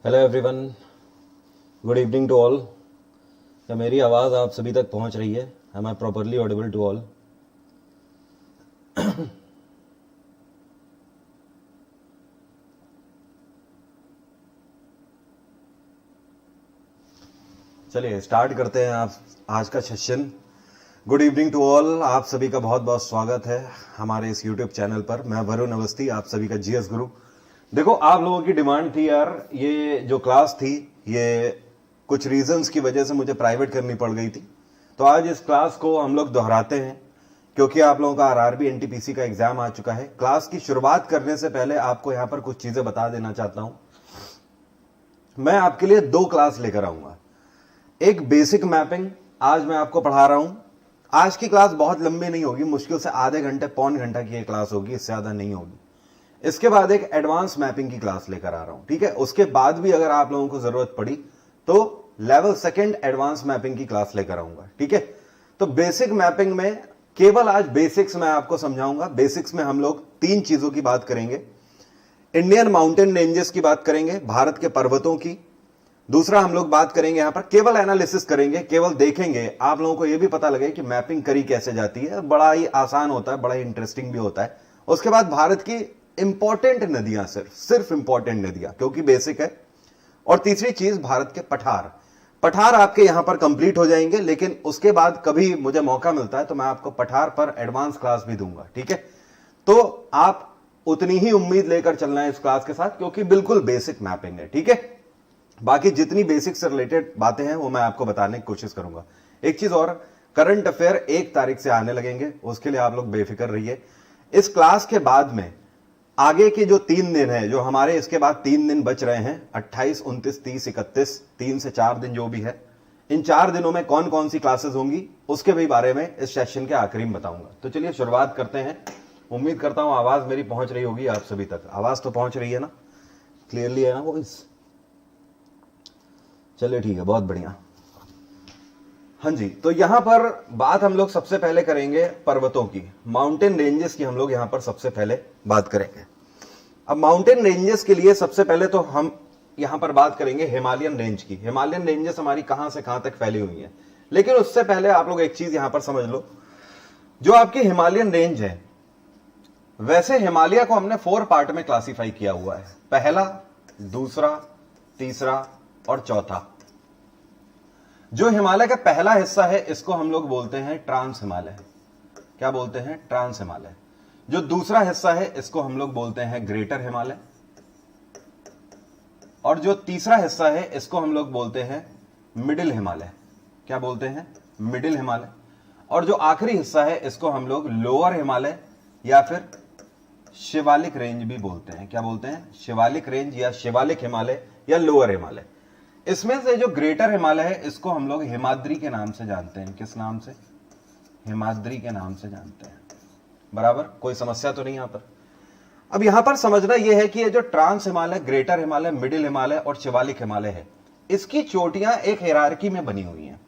Hello everyone, good evening to all. क्या मेरी आवाज़ आप सभी तक पहुंच रही है? Am I properly audible to all? चलिए स्टार्ट करते हैं आप आज का session. Good evening to all, आप सभी का बहुत बहुत स्वागत है हमारे इस यूट्यूब चैनल पर। मैं वरुण अवस्थी, आप सभी का जीएस गुरु। देखो, आप लोगों की डिमांड थी यार, ये जो क्लास थी ये कुछ रीजंस की वजह से मुझे प्राइवेट करनी पड़ गई थी, तो आज इस क्लास को हम लोग दोहराते हैं क्योंकि आप लोगों का आरआरबी एनटीपीसी का एग्जाम आ चुका है। क्लास की शुरुआत करने से पहले आपको यहां पर कुछ चीजें बता देना चाहता हूं। मैं आपके लिए दो क्लास लेकर आऊंगा। एक बेसिक मैपिंग आज मैं आपको पढ़ा रहा हूं। आज की क्लास बहुत लंबी नहीं होगी, मुश्किल से आधे घंटे पौन घंटा की ये क्लास होगी, इससे ज्यादा नहीं होगी। इसके बाद एक एडवांस मैपिंग की क्लास लेकर आ रहा हूं, ठीक है। उसके बाद भी अगर आप लोगों को जरूरत पड़ी तो लेवल सेकंड एडवांस मैपिंग की क्लास लेकर आऊंगा, ठीक है। तो बेसिक मैपिंग में केवल आज बेसिक्स मैं आपको समझाऊंगा। बेसिक्स में हम लोग तीन चीजों की बात करेंगे। इंडियन माउंटेन रेंजेस की बात करेंगे, भारत के पर्वतों की। दूसरा हम लोग बात करेंगे यहां पर, केवल एनालिसिस करेंगे, केवल देखेंगे, आप लोगों को यह भी पता लगे कि मैपिंग करी कैसे जाती है। बड़ा ही आसान होता है, बड़ा ही इंटरेस्टिंग भी होता है। उसके बाद भारत की इंपॉर्टेंट नदियां, सिर्फ इंपॉर्टेंट नदियां, क्योंकि बेसिक है। और तीसरी चीज भारत के पठार आपके यहां पर कंप्लीट हो जाएंगे। लेकिन उसके बाद कभी मुझे मौका मिलता है तो मैं आपको पठार पर एडवांस क्लास भी दूंगा, ठीक है। तो आप उतनी ही उम्मीद लेकर चलना है इस क्लास के साथ, क्योंकि बिल्कुल बेसिक मैपिंग है, ठीक है। बाकी जितनी बेसिक से रिलेटेड बातें हैं वो मैं आपको बताने की कोशिश करूंगा। एक चीज और, करंट अफेयर 1 तारीख से आने लगेंगे, उसके लिए आप लोग बेफिक्र रहिए। इस क्लास के बाद में आगे के जो 3 दिन है, जो हमारे इसके बाद 3 दिन बच रहे हैं, 28, 29, 30, 31, 3 से 4 दिन जो भी है, इन 4 दिनों में कौन कौन सी क्लासेस होंगी उसके भी बारे में इस सेशन के आखिरी में बताऊंगा। तो चलिए शुरुआत करते हैं। उम्मीद करता हूं आवाज मेरी पहुंच रही होगी आप सभी तक। आवाज तो पहुंच रही है ना, क्लियरली है ना वॉइस? चलिए ठीक है, बहुत बढ़िया। हाँ जी, तो यहां पर बात हम लोग सबसे पहले करेंगे पर्वतों की, माउंटेन रेंजेस की हम लोग यहां पर सबसे पहले बात करेंगे। अब माउंटेन रेंजेस के लिए सबसे पहले तो हम यहां पर बात करेंगे हिमालयन रेंज की। हिमालयन रेंजेस हमारी कहां से कहां तक फैली हुई है। लेकिन उससे पहले आप लोग एक चीज यहां पर समझ लो, जो आपकी हिमालयन रेंज है, वैसे हिमालय को हमने 4 पार्ट में क्लासिफाई किया हुआ है। पहला, दूसरा, तीसरा और चौथा। जो हिमालय का पहला हिस्सा है इसको हम लोग बोलते हैं ट्रांस हिमालय। क्या बोलते हैं? ट्रांस हिमालय। जो दूसरा हिस्सा है इसको हम लोग बोलते हैं ग्रेटर हिमालय। और जो तीसरा हिस्सा है इसको हम लोग बोलते हैं मिडिल हिमालय। क्या बोलते हैं? मिडिल हिमालय। और जो आखिरी हिस्सा है इसको हम लोग लोअर हिमालय या फिर शिवालिक रेंज भी बोलते हैं। क्या बोलते हैं? शिवालिक रेंज या शिवालिक हिमालय या लोअर हिमालय। इसमें से जो ग्रेटर हिमालय है इसको हम लोग हिमाद्री के नाम से जानते हैं। किस नाम से? हिमाद्री के नाम से जानते हैं। बराबर, कोई समस्या तो नहीं यहां पर। अब यहां पर समझना यह है कि ये जो trans Himalaya, greater Himalaya, middle Himalaya और शिवालिक हिमालय है, इसकी चोटियां एक हायरार्की में बनी हुई हैं।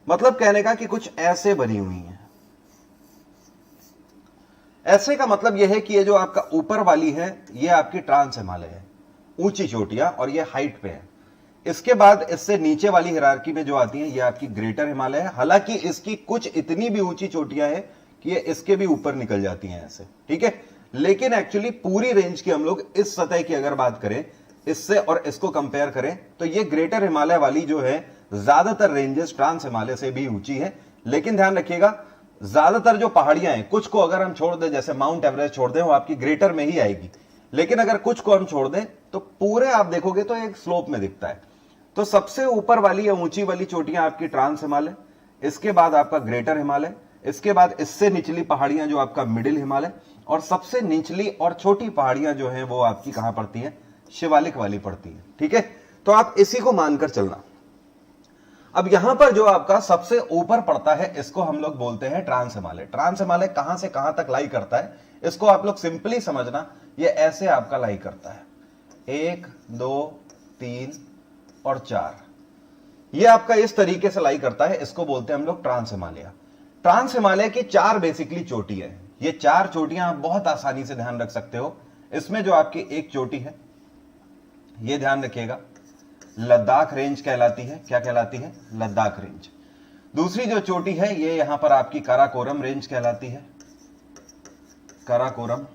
मतलब कहने का कि कुछ ऐसे बनी हुई हैं। ऐसे का मतलब यह है कि ये जो आपका ऊपर वाली है ये आपकी ट्रांस हिमालय है, ऊंची चोटियां, और ये हाइट पे है। इसके बाद इससे नीचे वाली हिरार्की में जो आती है ये आपकी ग्रेटर हिमालय है। हालांकि इसकी कुछ इतनी भी ऊंची चोटियां हैं कि ये इसके भी ऊपर निकल जाती हैं ऐसे, ठीक है। लेकिन एक्चुअली पूरी रेंज की हम लोग इस सतह की अगर बात करें, इससे और इसको कंपेयर करें, तो ये ग्रेटर हिमालय वाली जो है ज्यादातर रेंजेस ट्रांस हिमालय से भी ऊंची है। लेकिन ध्यान रखिएगा, ज्यादातर जो पहाड़ियां हैं, कुछ को अगर हम छोड़ दें, जैसे माउंट एवरेस्ट छोड़ दें, वो आपकी ग्रेटर में ही आएगी। लेकिन अगर कुछ को हम छोड़ दें तो पूरे आप देखोगे तो एक स्लोप में दिखता है। तो सबसे ऊपर वाली या ऊंची वाली चोटियां आपकी ट्रांस हिमालय, इसके बाद आपका ग्रेटर हिमालय, इसके बाद इससे निचली पहाड़ियां जो आपका मिडिल हिमालय, और सबसे निचली और छोटी पहाड़ियां जो हैं वो आपकी कहां पड़ती हैं? शिवालिक वाली पड़ती है, ठीक है। तो आप इसी को मानकर चलना। अब यहां पर जो आपका सबसे ऊपर पड़ता है इसको हम लोग बोलते हैं ट्रांस हिमालय। ट्रांस हिमालय कहां से कहां तक लाई करता है इसको आप लोग सिंपली समझना, ये ऐसे आपका लाई करता है, 1, 2, 3 और 4। ये आपका इस तरीके से लाई करता है, इसको बोलते हैं हम लोग ट्रांस हिमालय। ट्रांस हिमालय की 4 बेसिकली चोटी है। ये 4 चोटियां आप बहुत आसानी से ध्यान रख सकते हो। इसमें जो आपकी एक चोटी है, ये ध्यान रखिएगा, लद्दाख रेंज कहलाती है। क्या कहलाती है? लद्दाख रेंज। दूसरी जो चोटी है ये यहां पर आपकी काराकोरम रेंज कहलाती है, काराकोरम।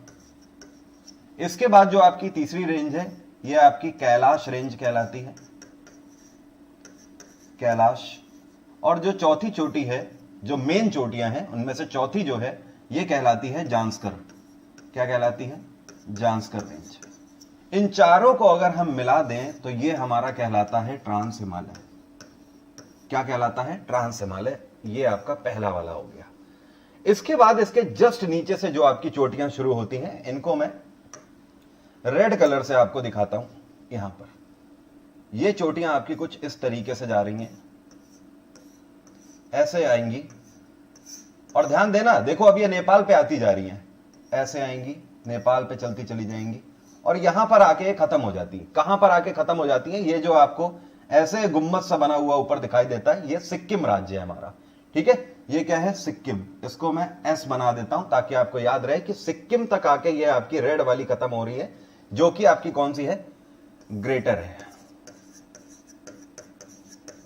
इसके बाद जो आपकी तीसरी रेंज है ये आपकी कैलाश रेंज कहलाती है, कैलाश। और जो चौथी चोटी है, जो मेन चोटियां हैं उनमें से चौथी जो है ये कहलाती है जांस्कर। क्या कहलाती है? जांस्कर रेंज। इन चारों को अगर हम मिला दें तो ये हमारा कहलाता है ट्रांस हिमालय। क्या कहलाता है? ट्रांस हिमालय। ये आपका पहला वाला हो गया। इसके बाद इसके जस्ट नीचे से जो आपकी चोटियां शुरू होती हैं इनको मैं रेड कलर से आपको दिखाता हूं। यहां पर ये चोटियां आपकी कुछ इस तरीके से जा रही हैं, ऐसे आएंगी। और ध्यान देना, देखो अब ये नेपाल पे आती जा रही हैं, ऐसे आएंगी, नेपाल पे चलती चली जाएंगी और यहां पर आके खत्म हो जाती है। कहां पर आके खत्म हो जाती है? ये जो आपको ऐसे गुम्मद सा बना हुआ ऊपर दिखाई देता है ये सिक्किम राज्य है हमारा। ठीक है, ये क्या है? सिक्किम। इसको मैं एस बना देता हूं ताकि आपको याद रहे कि सिक्किम तक आके ये आपकी रेड वाली खत्म हो रही है, जो कि आपकी कौन सी है? ग्रेटर है,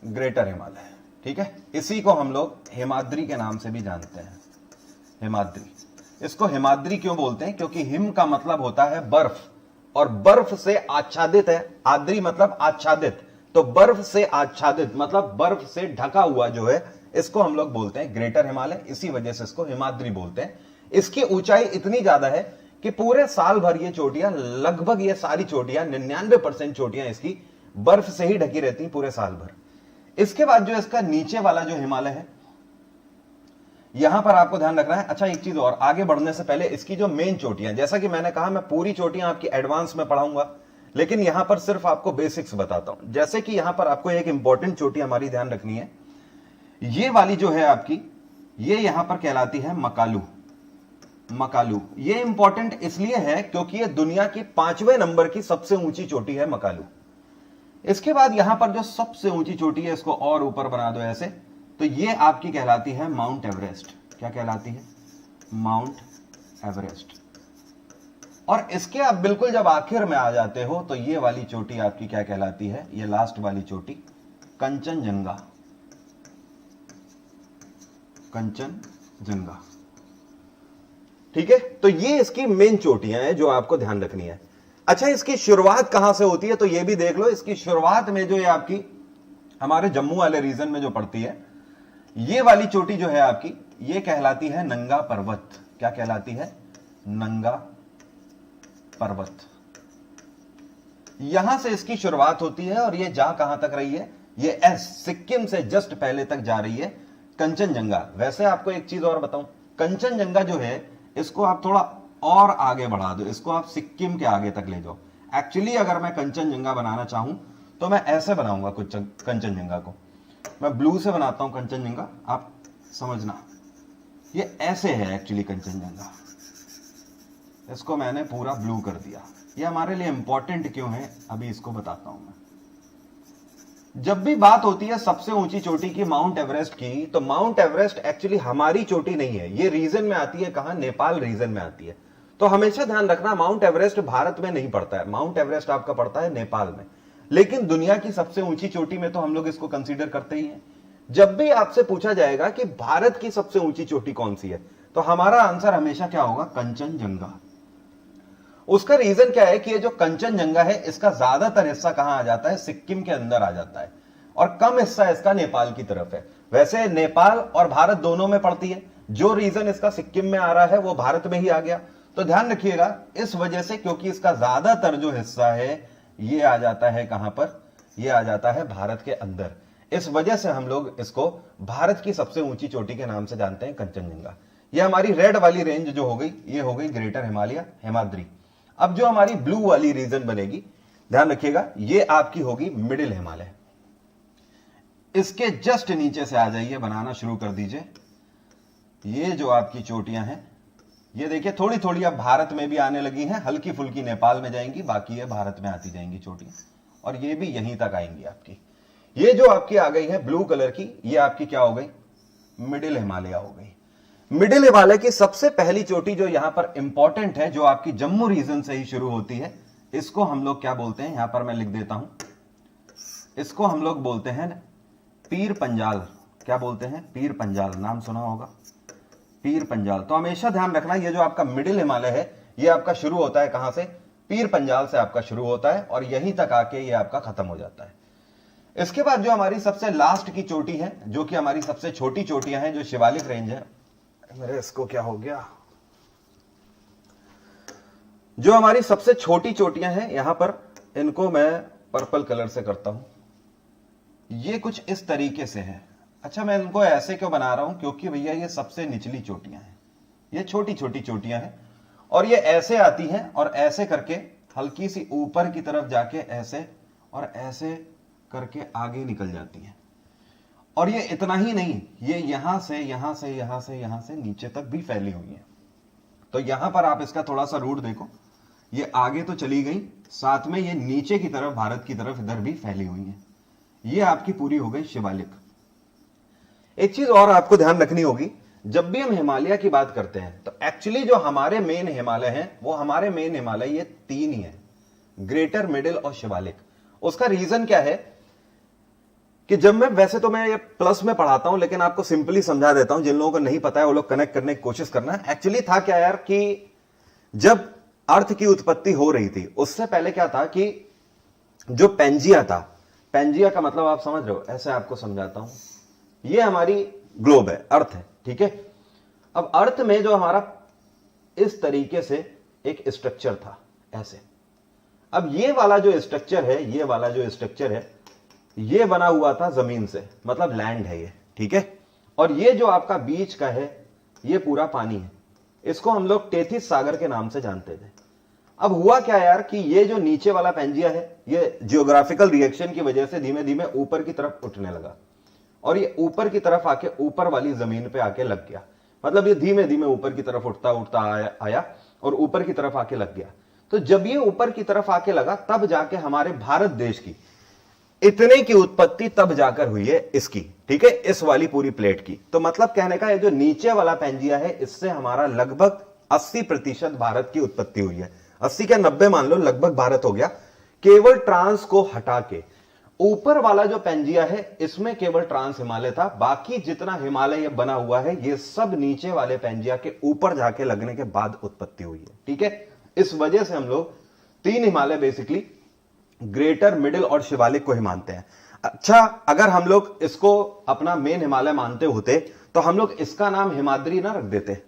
ग्रेटर हिमालय। ठीक है, इसी को हम लोग हिमाद्री के नाम से भी जानते हैं, हिमाद्री। इसको हिमाद्री क्यों बोलते हैं? क्योंकि हिम का मतलब होता है बर्फ और बर्फ से आच्छादित है। आद्री मतलब आच्छादित, तो बर्फ से आच्छादित मतलब बर्फ से ढका हुआ जो है इसको हम लोग बोलते हैं ग्रेटर हिमालय। इसी वजह से इसको हिमाद्री बोलते हैं। इसकी ऊंचाई इतनी ज्यादा है कि पूरे साल भर ये चोटियां, लगभग ये सारी चोटियां 99% चोटियां इसकी बर्फ से ही ढकी रहती पूरे साल भर। इसके बाद जो इसका नीचे वाला जो हिमालय है यहां पर आपको ध्यान रखना है। अच्छा, एक चीज और, आगे बढ़ने से पहले इसकी जो मेन चोटियां, जैसा कि मैंने कहा मैं पूरी चोटियां आपकी एडवांस में पढ़ाऊंगा, लेकिन यहां पर सिर्फ आपको बेसिक्स बताता हूं। जैसे कि यहां पर आपको एक इंपॉर्टेंट चोटी हमारी ध्यान रखनी है, ये वाली जो है आपकी, ये यहां पर कहलाती है मकालू। मकालू ये इंपॉर्टेंट इसलिए है क्योंकि ये दुनिया की 5वें नंबर की सबसे ऊंची चोटी है मकालू। इसके बाद यहां पर जो सबसे ऊंची चोटी है, इसको और ऊपर बना दो ऐसे, तो ये आपकी कहलाती है माउंट एवरेस्ट। क्या कहलाती है? Mount Everest. और इसके आप बिल्कुल जब आखिर में आ जाते हो तो ये वाली चोटी आपकी क्या कहलाती है? ये लास्ट वाली चोटी कंचनजंगा। कंचनजंगा। ठीक है, तो ये इसकी मेन चोटियां हैं जो आपको ध्यान रखनी है। अच्छा, इसकी शुरुआत कहां से होती है तो ये भी देख लो। इसकी शुरुआत में जो है आपकी हमारे जम्मू वाले रीजन में जो पड़ती है, ये वाली चोटी जो है आपकी, ये कहलाती है नंगा पर्वत। क्या कहलाती है? नंगा पर्वत। यहां से इसकी शुरुआत होती है और ये जा कहां तक रही है? ये एस, सिक्किम से जस्ट पहले तक जा रही है कंचनजंगा। वैसे आपको एक चीज और बताऊं, कंचनजंगा जो है इसको आप थोड़ा और आगे बढ़ा दो, इसको आप सिक्किम के आगे तक ले जाओ। एक्चुअली अगर मैं कंचनजंगा बनाना चाहूं तो मैं ऐसे बनाऊंगा कुछ कंचनजंगा को, मैं ब्लू से बनाता हूं कंचनजंगा, आप समझना। ये ऐसे है एक्चुअली कंचनजंगा, इसको मैंने पूरा ब्लू कर दिया। ये हमारे लिए इंपॉर्टेंट क्यों है अभी इसको बताता हूं मैं। जब भी बात होती है सबसे ऊंची चोटी की, माउंट एवरेस्ट की, तो माउंट एवरेस्ट एक्चुअली हमारी चोटी नहीं है। ये रीजन में आती है कहां? नेपाल रीजन में आती है। तो हमेशा ध्यान रखना, माउंट एवरेस्ट भारत में नहीं पड़ता है, माउंट एवरेस्ट आपका पड़ता है नेपाल में। लेकिन दुनिया की सबसे ऊंची चोटी में तो हम लोग इसको कंसीडर करते ही हैं। जब भी आपसे पूछा जाएगा कि भारत की सबसे ऊंची चोटी कौन सी है, तो हमारा आंसर हमेशा क्या होगा? कंचनजंगा। उसका रीजन क्या है कि ये जो कंचनजंगा है इसका ज्यादातर हिस्सा कहां आ जाता है? सिक्किम के अंदर आ जाता है और कम हिस्सा इसका नेपाल की तरफ है। वैसे नेपाल और भारत दोनों में पड़ती है, जो रीजन इसका सिक्किम में आ रहा है वो भारत में ही आ गया। तो ध्यान रखिएगा, इस वजह से, क्योंकि इसका ज्यादातर जो हिस्सा है ये आ जाता है कहां पर? ये आ जाता है भारत के अंदर। इस वजह से हम लोग इसको भारत की सबसे ऊंची चोटी के नाम से जानते हैं, कंचनजंगा। ये हमारी रेड वाली रेंज जो हो गई, ये हो गई ग्रेटर हिमालय, हिमाद्री। अब जो हमारी ब्लू वाली रीजन बनेगी, ध्यान रखिएगा, ये आपकी होगी मिडिल हिमालय। इसके जस्ट नीचे से आ जाइए, बनाना शुरू कर दीजिए। ये जो आपकी चोटियां हैं, ये देखिए थोड़ी थोड़ी अब भारत में भी आने लगी हैं, हल्की फुल्की नेपाल में जाएंगी, बाकी ये भारत में आती जाएंगी चोटियां, और ये भी यहीं तक आएंगी आपकी। ये जो आपकी आ गई है ब्लू कलर की, ये आपकी क्या हो गई? मिडिल हिमालय हो गई। मिडिल हिमालय की सबसे पहली चोटी जो यहां पर इंपॉर्टेंट है, जो आपकी जम्मू रीजन से ही शुरू होती है, इसको हम लोग क्या बोलते हैं? यहां पर मैं लिख देता हूं इसको हम लोग बोलते हैं पीर पंजाल। क्या बोलते हैं? पीर पंजाल, नाम सुना होगा, पीर पंजाल। तो हमेशा ध्यान रखना, ये जो आपका मिडिल हिमालय है ये आपका शुरू होता है कहां से? पीर पंजाल से आपका शुरू होता है और यहीं तक आके ये आपका खत्म हो जाता है। इसके बाद जो हमारी सबसे लास्ट की चोटी है, जो कि हमारी सबसे छोटी चोटियां हैं, जो शिवालिक रेंज है, मेरे इसको क्या हो गया, जो हमारी सबसे छोटी चोटियां हैं, यहां पर इनको मैं पर्पल कलर से करता हूं। ये कुछ इस तरीके से है। अच्छा, मैं इनको ऐसे क्यों बना रहा हूं? क्योंकि भैया ये सबसे निचली चोटियां हैं, ये छोटी छोटी चोटियां हैं और ये ऐसे आती हैं और ऐसे करके हल्की सी ऊपर की तरफ जाके ऐसे और ऐसे करके आगे निकल जाती हैं। और ये इतना ही नहीं, ये यहां से यहां से यहां से यहां से नीचे तक भी फैली हुई है। तो यहां पर आप इसका थोड़ा सा रूट देखो, ये आगे तो चली गई, साथ में ये नीचे की तरफ, भारत की तरफ इधर भी फैली हुई है। ये आपकी पूरी हो गई शिवालिक। एक चीज और आपको ध्यान रखनी होगी, जब भी हम हिमालय की बात करते हैं तो एक्चुअली जो हमारे मेन हिमालय हैं, वो हमारे मेन हिमालय ये तीन ही हैं, ग्रेटर, मिडिल और शिवालिक। उसका रीजन क्या है कि जब वैसे तो मैं ये प्लस में पढ़ाता हूं, लेकिन आपको सिंपली समझा देता हूं, जिन लोगों को नहीं पता है वो लोग कनेक्ट करने की कोशिश करना। एक्चुअली था क्या यार कि जब अर्थ की उत्पत्ति हो रही थी, उससे पहले क्या था कि जो पेंजिया था, पेंजिया का मतलब आप समझ रहे हो, ऐसे आपको समझाता हूं, ये हमारी ग्लोब है, अर्थ है, ठीक है। अब अर्थ में जो हमारा इस तरीके से एक स्ट्रक्चर था, ऐसे। अब ये वाला जो स्ट्रक्चर है, ये वाला जो स्ट्रक्चर है, ये बना हुआ था जमीन से, मतलब लैंड है ये, ठीक है। और ये जो आपका बीच का है, ये पूरा पानी है। इसको हम लोग टेथिस सागर के नाम से जानते थे। अब हुआ क्या यार कि ये जो नीचे वाला पेंजिया है, ये जियोग्राफिकल रिएक्शन की वजह से धीमे धीमे ऊपर की तरफ उठने लगा और ये ऊपर की तरफ आके ऊपर वाली जमीन पे आके लग गया। मतलब ये धीमे धीमे ऊपर की तरफ उठता उठता आया और ऊपर की तरफ आके लग गया। तो जब ये ऊपर की तरफ आके लगा, तब जाके हमारे भारत देश की इतने की उत्पत्ति तब जाकर हुई है इसकी, ठीक है, इस वाली पूरी प्लेट की। तो मतलब कहने का ये जो नीचे वाला पेंजिया है, इससे हमारा लगभग 80% भारत की उत्पत्ति हुई है। 80 क्या 90 मान लो, लगभग भारत हो गया। केवल ट्रांस को हटा के ऊपर वाला जो पेंजिया है, इसमें केवल ट्रांस हिमालय था। बाकी जितना हिमालय बना हुआ है, ये सब नीचे वाले पेंजिया के ऊपर जाके लगने के बाद उत्पत्ति हुई है, ठीक है। इस वजह से हम लोग तीन हिमालय बेसिकली ग्रेटर, मिडिल और शिवालिक को ही मानते हैं। अच्छा, अगर हम लोग इसको अपना मेन हिमालय मानते होते तो हम लोग इसका नाम हिमाद्री ना रख देते।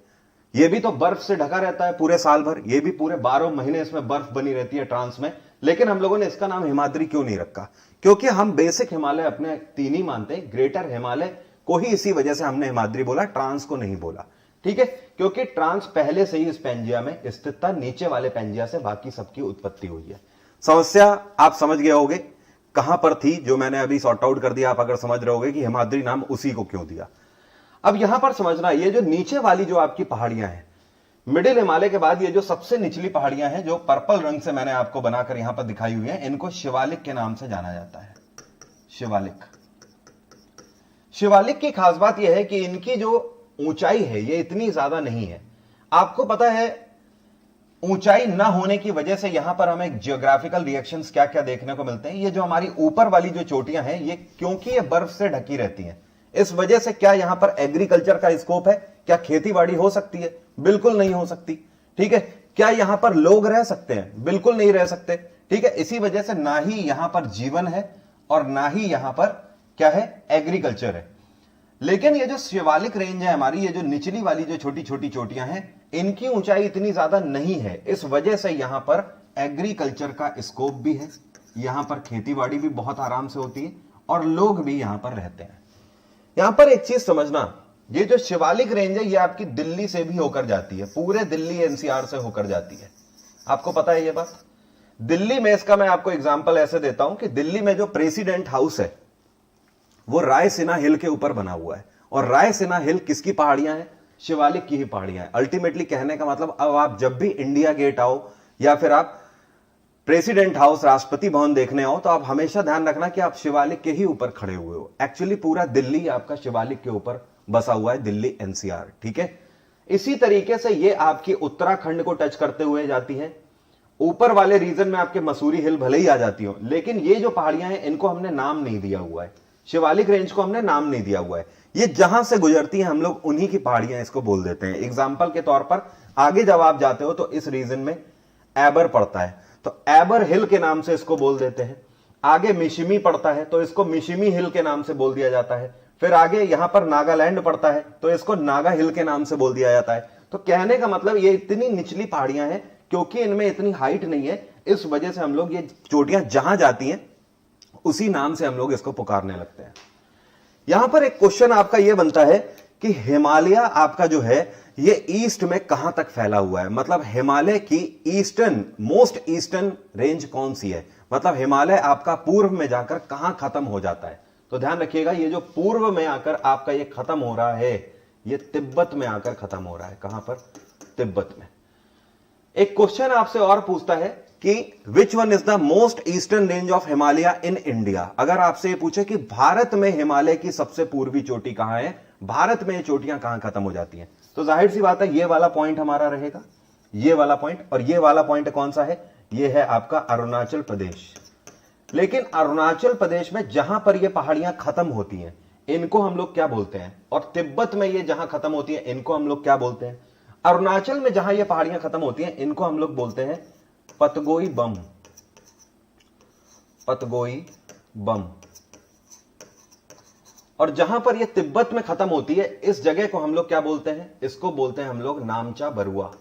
ये भी तो बर्फ से ढका रहता है पूरे साल भर, ये भी पूरे 12 महीने इसमें बर्फ बनी रहती है ट्रांस में, लेकिन हम लोगों ने इसका नाम हिमाद्री क्यों नहीं रखा? क्योंकि हम बेसिक हिमालय अपने तीन ही मानते हैं। ग्रेटर हिमालय को ही इसी वजह से हमने हिमाद्री बोला, ट्रांस को नहीं बोला, ठीक है। क्योंकि ट्रांस पहले से ही इस पेंजिया में स्थित था, नीचे वाले पेंजिया से बाकी सबकी उत्पत्ति हुई है। समस्या आप समझ गए होगे कहां पर थी, जो मैंने अभी सॉर्ट आउट कर दिया। आप अगर समझ रहे होगे कि हिमाद्री नाम उसी को क्यों दिया। अब यहां पर समझना, ये जो नीचे वाली जो आपकी पहाड़ियां हैं, मिडिल हिमालय के बाद ये जो सबसे निचली पहाड़ियां हैं, जो पर्पल रंग से मैंने आपको बनाकर यहां पर दिखाई हुई है, इनको शिवालिक के नाम से जाना जाता है। शिवालिक, शिवालिक की खास बात यह है कि इनकी जो ऊंचाई है, ये इतनी ज्यादा नहीं है। आपको पता है ऊंचाई ना होने की वजह से यहां पर हमें जियोग्राफिकल रिएक्शंस क्या क्या देखने को मिलते हैं। ये जो हमारी ऊपर वाली जो चोटियां हैं, ये क्योंकि ये बर्फ से ढकी रहती हैं, इस वजह से क्या यहां पर एग्रीकल्चर का स्कोप है? क्या खेतीबाड़ी हो सकती है? बिल्कुल नहीं हो सकती, ठीक है। क्या यहां पर लोग रह सकते हैं? बिल्कुल नहीं रह सकते, ठीक है। इसी वजह से ना ही यहां पर जीवन है और ना ही यहां पर क्या है, एग्रीकल्चर है। लेकिन ये जो शिवालिक रेंज है हमारी, ये जो निचली वाली जो छोटी छोटी चोटियां हैं, इनकी ऊंचाई इतनी ज्यादा नहीं है। इस वजह से यहां पर एग्रीकल्चर का स्कोप भी है, यहां पर खेतीबाड़ी भी बहुत आराम से होती है और लोग भी यहां पर रहते हैं। यहां पर एक चीज समझना, ये जो शिवालिक रेंज है, ये आपकी दिल्ली से भी होकर जाती है, पूरे दिल्ली एनसीआर से होकर जाती है। आपको पता है ये बात? दिल्ली में, इसका मैं आपको एग्जांपल ऐसे देता हूं कि दिल्ली में जो प्रेसिडेंट हाउस है, वो रायसीना हिल के ऊपर बना हुआ है। और रायसीना हिल किसकी पहाड़ियां हैं? शिवालिक की ही पहाड़ियां हैं। अल्टीमेटली कहने का मतलब, अब आप जब भी इंडिया गेट आओ या फिर आप प्रेसिडेंट हाउस, राष्ट्रपति भवन देखने आओ, तो आप हमेशा ध्यान रखना कि आप शिवालिक के ही ऊपर खड़े हुए हो। एक्चुअली पूरा दिल्ली आपका शिवालिक के ऊपर बसा हुआ है, दिल्ली एनसीआर, ठीक है। इसी तरीके से ये आपकी उत्तराखंड को टच करते हुए जाती है ऊपर वाले रीजन में आपके मसूरी हिल भले ही आ जाती हो, लेकिन ये जो पहाड़ियां हैं इनको हमने नाम नहीं दिया हुआ है, शिवालिक रेंज को हमने नाम नहीं दिया हुआ है। ये जहां से गुजरती हैं हम लोग उन्हीं की पहाड़ियां इसको बोल देते हैं। एग्जाम्पल के तौर पर आगे जब आप जाते हो तो इस रीजन में एबर पड़ता है तो एबर हिल के नाम से इसको बोल देते हैं। आगे मिशिमी पड़ता है तो इसको मिशिमी हिल के नाम से बोल दिया जाता है। फिर आगे यहां पर नागालैंड पड़ता है तो इसको नागा हिल के नाम से बोल दिया जाता है। तो कहने का मतलब ये इतनी निचली पहाड़ियां हैं क्योंकि इनमें इतनी हाइट नहीं है, इस वजह से हम लोग ये चोटियां जहां जाती हैं उसी नाम से हम लोग इसको पुकारने लगते हैं। यहां पर एक क्वेश्चन आपका यह बनता है कि हिमालय आपका जो है ये ईस्ट में कहां तक फैला हुआ है, मतलब हिमालय की ईस्टर्न मोस्ट ईस्टर्न रेंज कौन सी है, मतलब हिमालय आपका पूर्व में जाकर कहां खत्म हो जाता है। तो ध्यान रखिएगा ये जो पूर्व में आकर आपका ये खत्म हो रहा है ये तिब्बत में आकर खत्म हो रहा है। कहां पर? तिब्बत में। एक क्वेश्चन आपसे और पूछता है कि which one is the most eastern range of Himalaya in India. अगर आपसे पूछे कि भारत में हिमालय की सबसे पूर्वी चोटी कहां है, भारत में ये चोटियां कहां खत्म हो जाती हैं, तो जाहिर सी बात है ये वाला पॉइंट हमारा रहेगा, ये वाला पॉइंट। और ये वाला पॉइंट कौन सा है? ये है आपका अरुणाचल प्रदेश। लेकिन अरुणाचल प्रदेश में जहां पर ये पहाड़ियां खत्म होती हैं इनको हम लोग क्या बोलते हैं, और तिब्बत में ये जहां खत्म होती है इनको हम लोग क्या बोलते हैं। अरुणाचल में जहां ये पहाड़ियां खत्म होती हैं इनको हम लोग बोलते हैं पतगोई बम, पतगोई बम। और जहां पर ये तिब्बत में खत्म होती है इस जगह को हम लोग क्या बोलते हैं, इसको बोलते हैं हम लोग नामचा बरुआ,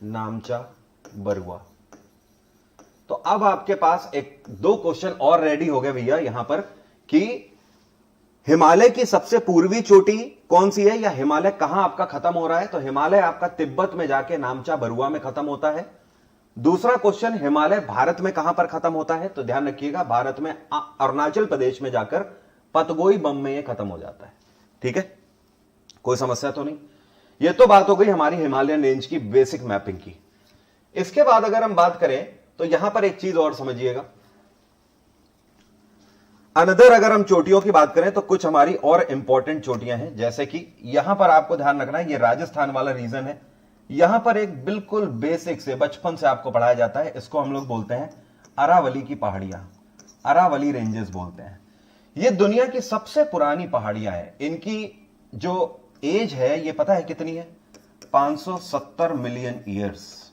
नामचा बरुआ। तो अब आपके पास एक दो क्वेश्चन और रेडी हो गए भैया यहां पर कि हिमालय की सबसे पूर्वी चोटी कौन सी है, या हिमालय कहां आपका खत्म हो रहा है। तो हिमालय आपका तिब्बत में जाके नामचा बरुआ में खत्म होता है। दूसरा क्वेश्चन, हिमालय भारत में कहां पर खत्म होता है। तो ध्यान रखिएगा भारत में अरुणाचल प्रदेश में जाकर पतगोई बम में यह खत्म हो जाता है। ठीक है, कोई समस्या तो नहीं। यह तो बात हो गई हमारी हिमालयन रेंज की बेसिक मैपिंग की। इसके बाद अगर हम बात करें तो यहां पर एक चीज और समझिएगा, अनदर अगर हम चोटियों की बात करें तो कुछ हमारी और इंपॉर्टेंट चोटियां हैं, जैसे कि यहां पर आपको ध्यान रखना है ये राजस्थान वाला रीजन है। यहां पर एक बिल्कुल बेसिक से बचपन से आपको पढ़ाया जाता है, इसको हम लोग बोलते हैं अरावली की पहाड़ियां, अरावली रेंजेस बोलते हैं। ये दुनिया की सबसे पुरानी पहाड़ियां हैं। इनकी जो एज है ये पता है कितनी है? 570 मिलियन ईयर्स,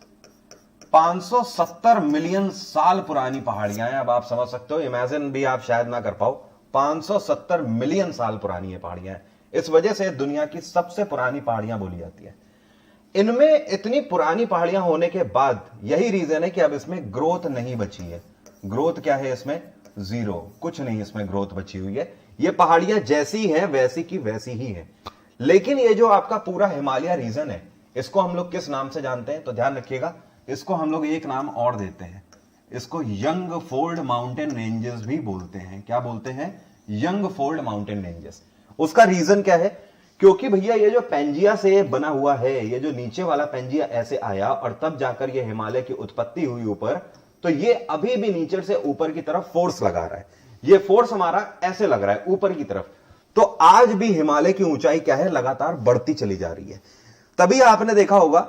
570 मिलियन साल पुरानी पहाड़ियां हैं। अब आप समझ सकते हो, इमेजिन भी आप शायद ना कर पाओ, 570 मिलियन साल पुरानी ये पहाड़ियां हैं। इस वजह से दुनिया की सबसे पुरानी पहाड़ियां बोली जाती है। इनमें इतनी पुरानी पहाड़ियां होने के बाद यही रीजन है कि अब इसमें ग्रोथ नहीं बची है। ग्रोथ क्या है इसमें? जीरो, कुछ नहीं इसमें ग्रोथ बची हुई है। ये पहाड़ियां जैसी हैं वैसी की वैसी ही है। लेकिन ये जो आपका पूरा हिमालय रीजन है इसको हम लोग किस नाम से जानते हैं? तो ध्यान रखिएगा इसको हम लोग एक नाम और देते हैं, इसको यंग फोल्ड माउंटेन रेंजेस भी बोलते हैं। क्या बोलते हैं? Young fold mountain ranges. उसका रीजन क्या है? क्योंकि भैया ये जो पेंजिया से बना हुआ है, ये जो नीचे वाला पेंजिया ऐसे आया और तब जाकर ये हिमालय की उत्पत्ति हुई ऊपर, तो ये अभी भी नीचे से ऊपर की तरफ फोर्स लगा रहा है। ये फोर्स हमारा ऐसे लग रहा है ऊपर की तरफ। तो आज भी हिमालय की ऊंचाई क्या है? लगातार बढ़ती चली जा रही है। तभी आपने देखा होगा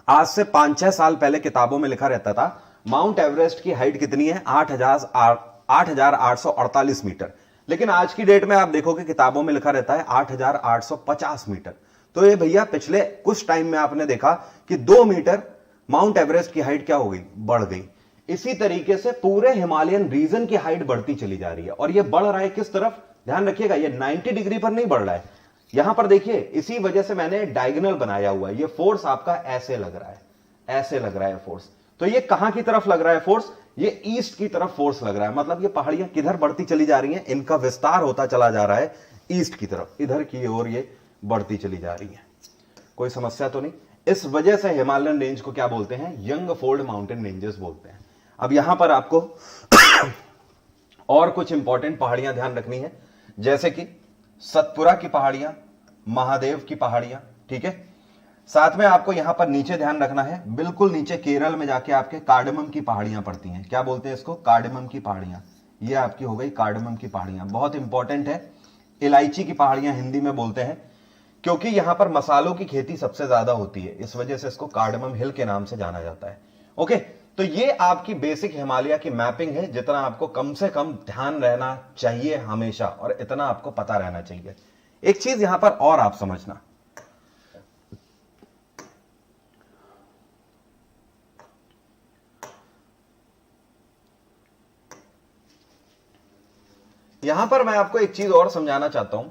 आज से 5-6 साल पहले किताबों में लिखा रहता था माउंट एवरेस्ट की हाइट कितनी है? 8,848 मीटर। लेकिन आज की डेट में आप देखोगे किताबों में लिखा रहता है 8,850 मीटर। तो ये भैया पिछले कुछ टाइम में आपने देखा कि 2 मीटर माउंट एवरेस्ट की हाइट क्या हो गई? बढ़ गई। इसी तरीके से पूरे हिमालयन रीजन की हाइट बढ़ती चली जा रही है। और ये बढ़ रहा है किस तरफ? ध्यान रखिएगा ये 90 डिग्री पर नहीं बढ़ रहा है। यहां पर देखिए इसी वजह से मैंने डायगोनल बनाया हुआ है। ये फोर्स आपका ऐसे लग रहा है, ऐसे लग रहा है फोर्स। तो ये कहां की तरफ लग रहा है फोर्स? ये ईस्ट की तरफ फोर्स लग रहा है। मतलब ये पहाड़ियां किधर बढ़ती चली जा रही हैं? इनका विस्तार होता चला जा रहा है ईस्ट की तरफ, इधर की ओर ये बढ़ती चली जा रही है। कोई समस्या तो नहीं। इस वजह से हिमालयन रेंज को क्या बोलते हैं? यंग फोल्ड माउंटेन रेंजेस बोलते हैं। अब यहां पर आपको और कुछ इंपॉर्टेंट पहाड़ियां ध्यान रखनी है, जैसे कि सतपुरा की पहाड़ियां, महादेव की पहाड़ियां। ठीक है, साथ में आपको यहां पर नीचे ध्यान रखना है, बिल्कुल नीचे केरल में जाके आपके कार्डमम की पहाड़ियां पड़ती हैं। क्या बोलते हैं इसको? कार्डमम की पहाड़ियां। ये आपकी हो गई कार्डमम की पहाड़ियां, बहुत इंपॉर्टेंट है। इलायची की पहाड़ियां हिंदी में बोलते हैं, क्योंकि यहां पर मसालों की खेती सबसे ज्यादा होती है, इस वजह से इसको कार्डमम हिल के नाम से जाना जाता है। ओके, तो ये आपकी बेसिक हिमालय की मैपिंग है, जितना आपको कम से कम ध्यान रहना चाहिए हमेशा, और इतना आपको पता रहना चाहिए। एक चीज यहां पर और आप समझना, यहां पर मैं आपको एक चीज और समझाना चाहता हूं।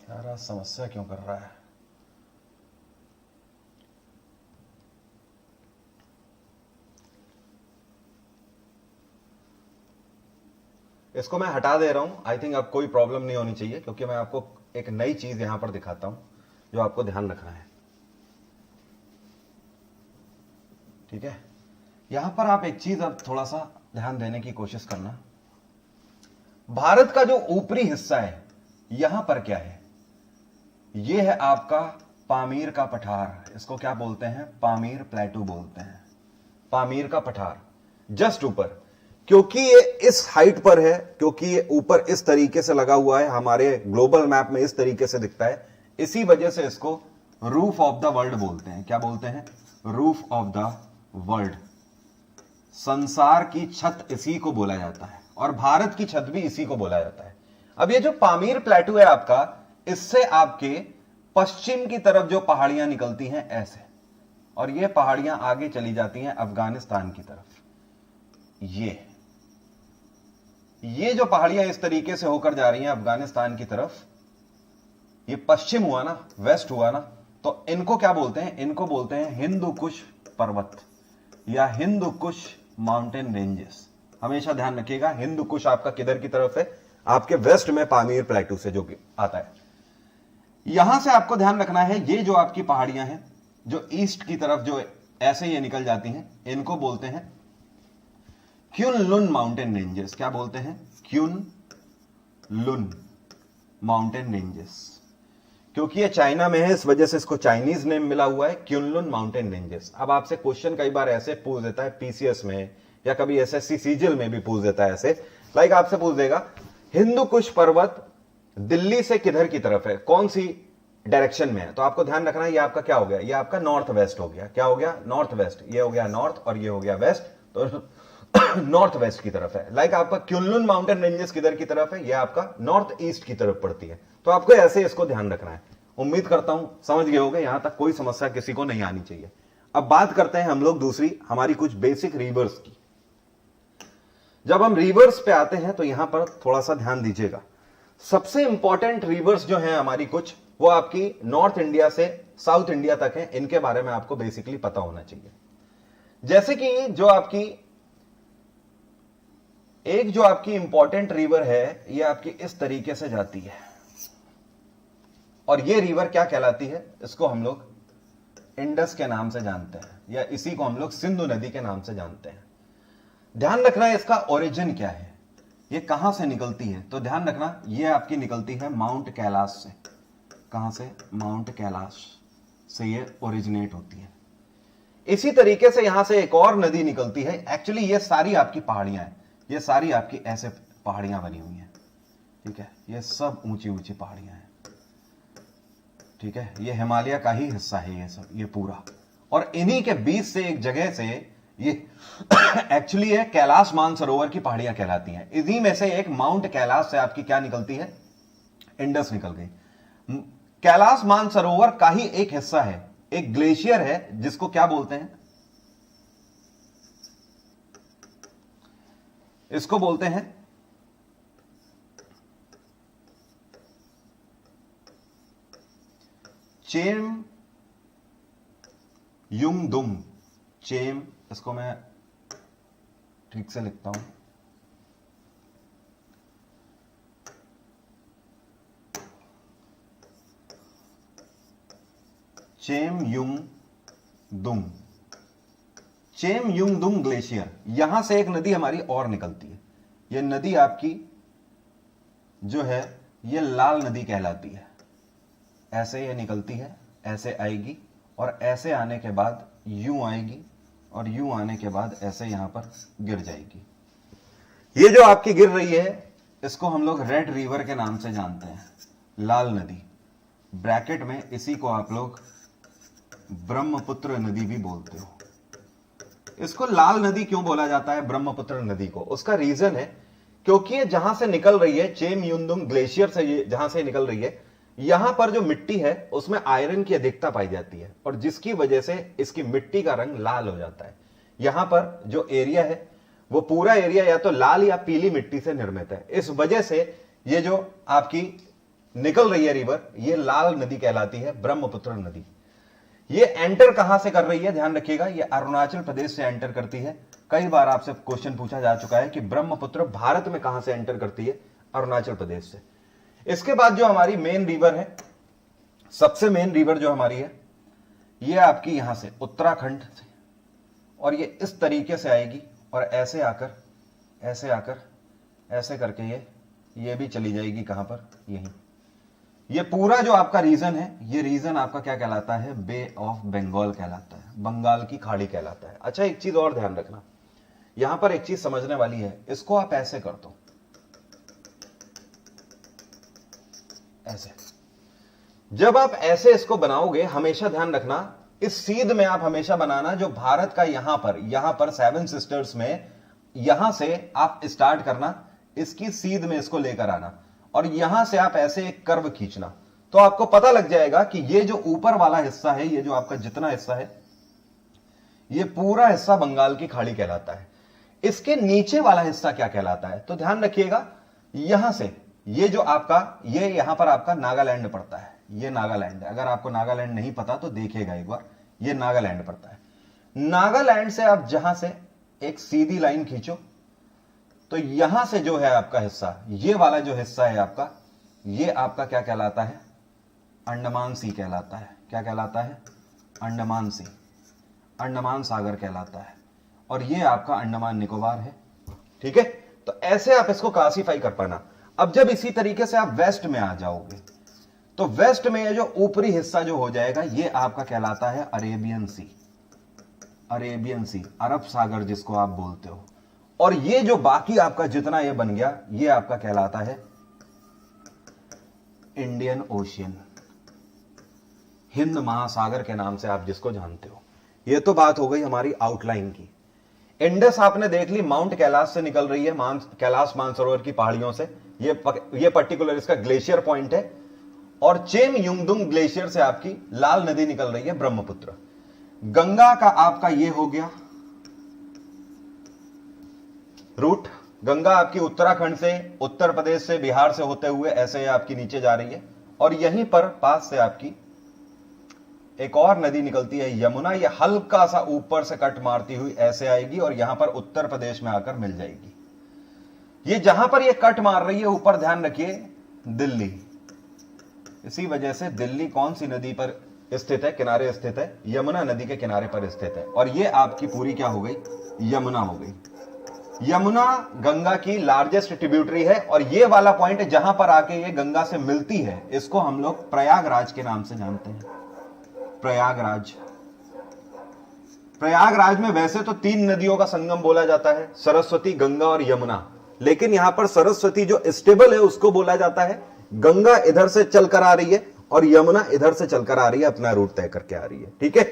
यार समस्या क्यों कर रहा है? इसको मैं हटा दे रहा हूं। आई थिंक अब कोई प्रॉब्लम नहीं होनी चाहिए, क्योंकि मैं आपको एक नई चीज यहां पर दिखाता हूं जो आपको ध्यान रखना है। ठीक है, यहां पर आप एक चीज अब थोड़ा सा ध्यान देने की कोशिश करना। भारत का जो ऊपरी हिस्सा है, यहां पर क्या है? यह है आपका पामीर का पठार। इसको क्या बोलते हैं? पामीर प्लेटू बोलते हैं। पामीर का पठार जस्ट ऊपर, क्योंकि ये इस हाइट पर है, क्योंकि ये ऊपर इस तरीके से लगा हुआ है, हमारे ग्लोबल मैप में इस तरीके से दिखता है, इसी वजह से इसको रूफ ऑफ द वर्ल्ड बोलते हैं। क्या बोलते हैं? Roof of the world. संसार की छत इसी को बोला जाता है, और भारत की छत भी इसी को बोला जाता है। अब ये जो पामीर प्लेटू है आपका, इससे आपके पश्चिम की तरफ जो पहाड़ियां निकलती हैं ऐसे, और ये पहाड़ियां आगे चली जाती हैं अफगानिस्तान की तरफ। ये जो पहाड़ियां इस तरीके से होकर जा रही हैं अफगानिस्तान की तरफ, ये पश्चिम हुआ ना, वेस्ट हुआ ना, तो इनको क्या बोलते हैं? इनको बोलते हैं हिंदू कुश पर्वत या हिंदू कुश माउंटेन रेंजेस। हमेशा ध्यान रखिएगा, हिंदू कुश आपका किधर की तरफ है? आपके वेस्ट में पामीर प्लेटू से जो आता है। यहां से आपको ध्यान रखना है, ये जो आपकी पहाड़ियां हैं जो ईस्ट की तरफ जो ऐसे ये निकल जाती हैं, इनको बोलते हैं क्युन लुन माउंटेन रेंजेस। क्या बोलते हैं? क्युन लुन माउंटेन रेंजेस। क्योंकि ये चाइना में है, इस वजह से इसको चाइनीज नेम मिला हुआ है, क्युनलुन माउंटेन रेंजेस। अब आपसे क्वेश्चन कई बार ऐसे पूछ देता है पीसीएस में, या कभी एसएससी सीजीएल में भी पूछ देता है ऐसे, लाइक आपसे पूछ देगा हिंदू कुश पर्वत दिल्ली से किधर की तरफ है, कौन सी डायरेक्शन में है? तो आपको ध्यान रखना है, ये आपका क्या हो गया? ये आपका नॉर्थ वेस्ट हो गया। क्या हो गया? North west. ये हो गया नॉर्थ और ये हो गया वेस्ट, तो नॉर्थ वेस्ट की तरफ है। लाइक आपका क्युनलुन माउंटेन रेंजेस किधर की तरफ है? ये आपका नॉर्थ ईस्ट की तरफ पड़ती है। तो आपको ऐसे इसको ध्यान रखना है। उम्मीद करता हूं समझ गए होंगे, यहां तक कोई समस्या किसी को नहीं आनी चाहिए। अब बात करते हैं हम लोग दूसरी हमारी कुछ बेसिक रिवर्स की। जब हम रिवर्स पे आते हैं तो यहां पर थोड़ा सा ध्यान दीजिएगा। सबसे इंपॉर्टेंट रिवर्स जो है हमारी कुछ, वो आपकी नॉर्थ इंडिया से साउथ इंडिया तक है। इनके बारे में आपको बेसिकली पता होना चाहिए। जैसे कि जो आपकी इंपॉर्टेंट रिवर है, ये आपकी इस तरीके से जाती है, और ये रिवर क्या कहलाती है? इसको हम लोग इंडस के नाम से जानते हैं, या इसी को हम लोग सिंधु नदी के नाम से जानते हैं। ध्यान रखना है इसका ओरिजिन क्या है, ये कहां से निकलती है? तो ध्यान रखना, ये आपकी निकलती है माउंट कैलाश से। कहां से? माउंट कैलाश से ये ओरिजिनेट होती है। इसी तरीके से यहां से एक और नदी निकलती है। एक्चुअली ये सारी आपकी पहाड़ियां हैं, ये सारी आपकी ऐसे पहाड़ियां बनी हुई हैं। ठीक है, ये सब ऊंची ऊंची पहाड़ियां हैं। ठीक है, ये हिमालय का ही हिस्सा है ये सब, ये पूरा। और इन्हीं के बीच से एक जगह से ये एक्चुअली है कैलाश मानसरोवर की पहाड़ियां कहलाती हैं। इन्हीं में से एक माउंट कैलाश से आपकी क्या निकलती है? इंडस निकल गई। कैलाश मानसरोवर का ही एक हिस्सा है, एक ग्लेशियर है, जिसको क्या बोलते हैं? इसको बोलते हैं चेम युंगदुंग। चेम, इसको मैं ठीक से लिखता हूं, चेमयुंगदुंग। चेमयुंगदुंग ग्लेशियर, यहां से एक नदी हमारी और निकलती है। यह नदी आपकी जो है ये लाल नदी कहलाती है। ऐसे ये निकलती है, ऐसे आएगी, और ऐसे आने के बाद यूं आएगी, और यूं आने के बाद ऐसे यहां पर गिर जाएगी। ये जो आपकी गिर रही है, इसको हम लोग रेड रिवर के नाम से जानते हैं, लाल नदी। ब्रैकेट में इसी को आप लोग ब्रह्मपुत्र नदी भी बोलते हो। इसको लाल नदी क्यों बोला जाता है ब्रह्मपुत्र नदी को? उसका रीजन है क्योंकि ये जहां से निकल रही है, चेमयुंदुंग ग्लेशियर से ये जहां से निकल रही है, यहां पर जो मिट्टी है उसमें आयरन की अधिकता पाई जाती है और जिसकी वजह से इसकी मिट्टी का रंग लाल हो जाता है। यहां पर जो एरिया है वो पूरा एरिया या तो लाल या पीली मिट्टी से निर्मित है। इस वजह से ये जो आपकी निकल रही है रिवर, ये लाल नदी कहलाती है, ब्रह्मपुत्र नदी। ये एंटर कहां से कर रही है, ध्यान रखिएगा, ये अरुणाचल प्रदेश से एंटर करती है। कई बार आपसे क्वेश्चन पूछा जा चुका है कि ब्रह्मपुत्र भारत में कहां से एंटर करती है, अरुणाचल प्रदेश से। इसके बाद जो हमारी मेन रिवर है, सबसे मेन रिवर जो हमारी है, ये आपकी यहां से उत्तराखंड से, और ये इस तरीके से आएगी और ऐसे आकर ऐसे करके ये भी चली जाएगी कहां पर, यहीं। ये पूरा जो आपका रीजन है, ये रीजन आपका क्या कहलाता है, बे ऑफ बंगाल कहलाता है, बंगाल की खाड़ी कहलाता है। अच्छा, एक चीज और ध्यान रखना, यहां पर एक चीज समझने वाली है। इसको आप ऐसे कर दो, ऐसे। जब आप ऐसे इसको बनाओगे, हमेशा ध्यान रखना, इस सीध में आप हमेशा बनाना जो भारत का यहां पर सेवन सिस्टर्स में, यहां से आप स्टार्ट करना, इसकी सीध में इसको लेकर आना और यहां से आप ऐसे एक कर्व खींचना, तो आपको पता लग जाएगा कि ये जो ऊपर वाला हिस्सा है, ये जो आपका जितना हिस्सा है, ये पूरा हिस्सा बंगाल की खाड़ी कहलाता है। इसके नीचे वाला हिस्सा क्या कहलाता है, तो ध्यान रखिएगा, यहां से ये जो आपका, ये यहां पर आपका नागालैंड पड़ता है, ये नागालैंड है। अगर आपको नागालैंड नहीं पता तो देखिएगा एक बार, ये नागालैंड पड़ता है। नागालैंड से आप जहां से एक सीधी लाइन खींचो, तो यहां से जो है आपका हिस्सा, ये वाला जो हिस्सा है आपका, ये आपका क्या कहलाता है, अंडमान सी कहलाता है। क्या कहलाता है, अंडमान सी, अंडमान सागर कहलाता है। और ये आपका अंडमान निकोबार है, ठीक है। तो ऐसे आप इसको क्लासीफाई कर पाना। अब जब इसी तरीके से आप वेस्ट में आ जाओगे, तो वेस्ट में ये जो ऊपरी हिस्सा जो हो जाएगा, ये आपका कहलाता है अरेबियन सी, अरेबियन सी, अरब सागर जिसको आप बोलते हो। और ये जो बाकी आपका जितना ये बन गया, ये आपका कहलाता है इंडियन ओशियन, हिंद महासागर के नाम से आप जिसको जानते हो। ये तो बात हो गई हमारी आउटलाइन की। इंडस आपने देख ली, माउंट कैलाश से निकल रही है, कैलाश मानसरोवर की पहाड़ियों से। ये पर्टिकुलर इसका ग्लेशियर पॉइंट है। और चेमयुंगडुंग ग्लेशियर से आपकी लाल नदी निकल रही है, ब्रह्मपुत्र। गंगा का आपका ये हो गया रूट। गंगा आपकी उत्तराखंड से, उत्तर प्रदेश से, बिहार से होते हुए ऐसे आपकी नीचे जा रही है। और यहीं पर पास से आपकी एक और नदी निकलती है, यमुना। ये हल्का सा ऊपर से कट मारती हुई ऐसे आएगी और यहां पर उत्तर प्रदेश में आकर मिल जाएगी। ये जहां पर ये कट मार रही है ऊपर, ध्यान रखिए, दिल्ली। इसी वजह से दिल्ली कौन सी नदी पर स्थित है, किनारे स्थित है, यमुना नदी के किनारे पर स्थित है। और ये आपकी पूरी क्या हो गई, यमुना हो गई। यमुना गंगा की लार्जेस्ट ट्रिब्यूटरी है। और ये वाला पॉइंट जहां पर आके ये गंगा से मिलती है, इसको हम लोग प्रयागराज के नाम से जानते हैं, प्रयागराज। प्रयागराज में वैसे तो 3 नदियों का संगम बोला जाता है, सरस्वती, गंगा और यमुना। लेकिन यहां पर सरस्वती जो स्टेबल है उसको बोला जाता है, गंगा इधर से चलकर आ रही है और यमुना इधर से चलकर आ रही है, अपना रूट तय करके आ रही है, ठीक है।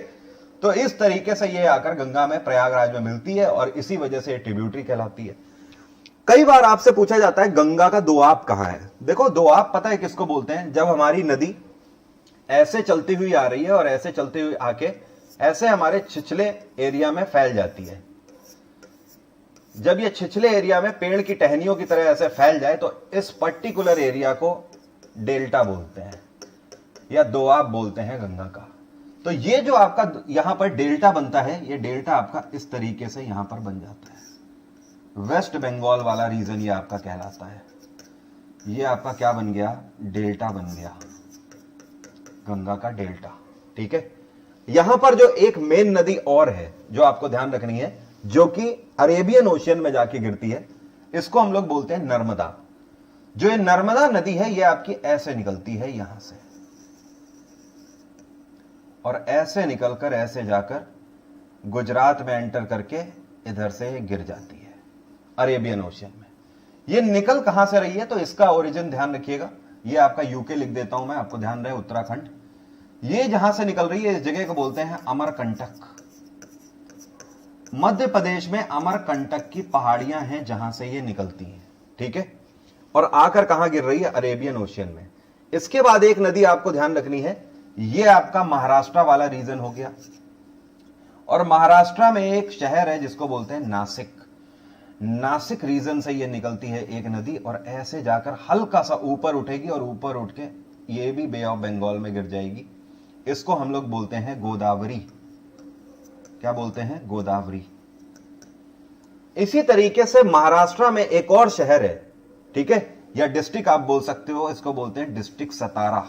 तो इस तरीके से ये आकर गंगा में, प्रयागराज में मिलती है और इसी वजह से ट्रिब्यूटरी कहलाती है। कई बार आपसे पूछा जाता है गंगा का दोआब कहां है। देखो, दोआब पता है किसको बोलते हैं, जब हमारी नदी ऐसे चलती हुई आ रही है और ऐसे चलती हुई आके ऐसे हमारे छिछले एरिया में फैल जाती है। जब ये छिछले एरिया में पेड़ की टहनियों की तरह ऐसे फैल जाए, तो इस पर्टिकुलर एरिया को डेल्टा बोलते हैं या दोआब बोलते हैं गंगा का। तो ये जो आपका यहां पर डेल्टा बनता है, ये डेल्टा आपका इस तरीके से यहां पर बन जाता है। वेस्ट बंगाल वाला रीजन ये आपका कहलाता है। ये आपका क्या बन गया, डेल्टा बन गया, गंगा का डेल्टा, ठीक है। यहां पर जो एक मेन नदी और है जो आपको ध्यान रखनी है, जो कि अरेबियन ओशियन में जाके गिरती है, इसको हम लोग बोलते हैं नर्मदा। जो ये नर्मदा नदी है, ये आपकी ऐसे निकलती है यहां से और ऐसे निकलकर ऐसे जाकर गुजरात में एंटर करके इधर से गिर जाती है अरेबियन ओशियन में। ये निकल कहां से रही है, तो इसका ओरिजिन ध्यान रखिएगा। ये आपका यूके लिख देता हूं मैं, आपको ध्यान रहे, उत्तराखंड। ये जहां से निकल रही है इस जगह को बोलते हैं अमरकंटक। मध्य प्रदेश में अमरकंटक की पहाड़ियां हैं जहां से ये निकलती हैं, ठीक है, और आकर कहां गिर रही है, अरेबियन ओशियन में। इसके बाद एक नदी आपको ध्यान रखनी है, ये आपका महाराष्ट्र वाला रीजन हो गया, और महाराष्ट्र में एक शहर है जिसको बोलते हैं नासिक। नासिक रीजन से ये निकलती है एक नदी और ऐसे जाकर हल्का सा ऊपर उठेगी और ऊपर उठ के ये भी बे ऑफ बंगाल में गिर जाएगी। इसको हम लोग बोलते हैं गोदावरी। क्या बोलते हैं? गोदावरी। इसी तरीके से महाराष्ट्र में एक और शहर है, ठीक है, या डिस्ट्रिक्ट आप बोल सकते हो, इसको बोलते हैं डिस्ट्रिक्ट सतारा।